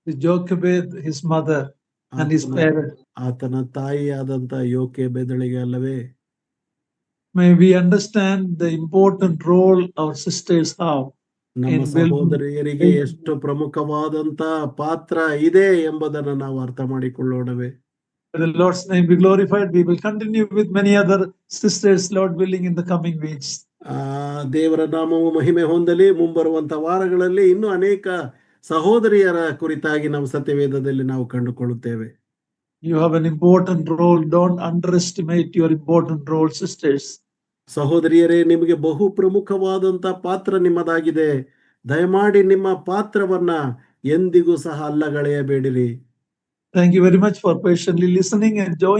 Jochebed, his mother, and his ಆತನ parents. ಆತನ ತಾಯಿಯಾದಂತ ಯೋಕೆಬೆದಳಿಗೆ ಅಲ್ಲವೇ? May we understand the important role our sisters have ನಮ್ಮ in building. ಸಹೋದರಿಯರಿಗೆ ಎಷ್ಟು ಪ್ರಮುಖವಾದಂತ ಪಾತ್ರ ಇದೆ ಎಂಬುದನ್ನು ನಾವು ಅರ್ಥ ಮಾಡಿಕೊಳ್ಳೋಣವೇ? The Lord's name be glorified. We will continue with many other sisters, Lord willing, in the coming weeks. ದೇವರ ನಾಮವು ಮಹಿಮೆ ಹೊಂದಲಿ. ಮುಂಬರುವಂತ ವಾರಗಳಲ್ಲಿ ಇನ್ನೂ ಅನೇಕ ಸಹೋದರಿಯರ ಕುರಿತಾಗಿ ನಾವು ಸತ್ಯವೇದದಲ್ಲಿ ನಾವು ಕಂಡುಕೊಳ್ಳುತ್ತೇವೆ. You have an important role. Don't underestimate your important role, sisters. ಸಹೋದರಿಯರೇ, ನಿಮಗೆ ಬಹು ಪ್ರಮುಖವಾದಂತ ಪಾತ್ರ ನಿಮ್ಮದಾಗಿದೆ. ದಯಮಾಡಿ ನಿಮ್ಮ ಪಾತ್ರವನ್ನ ಎಂದಿಗೂ ಸಹ ಅಲ್ಲಗಳೆಯಬೇಡಿರಿ. Thank you very much for patiently listening and joining.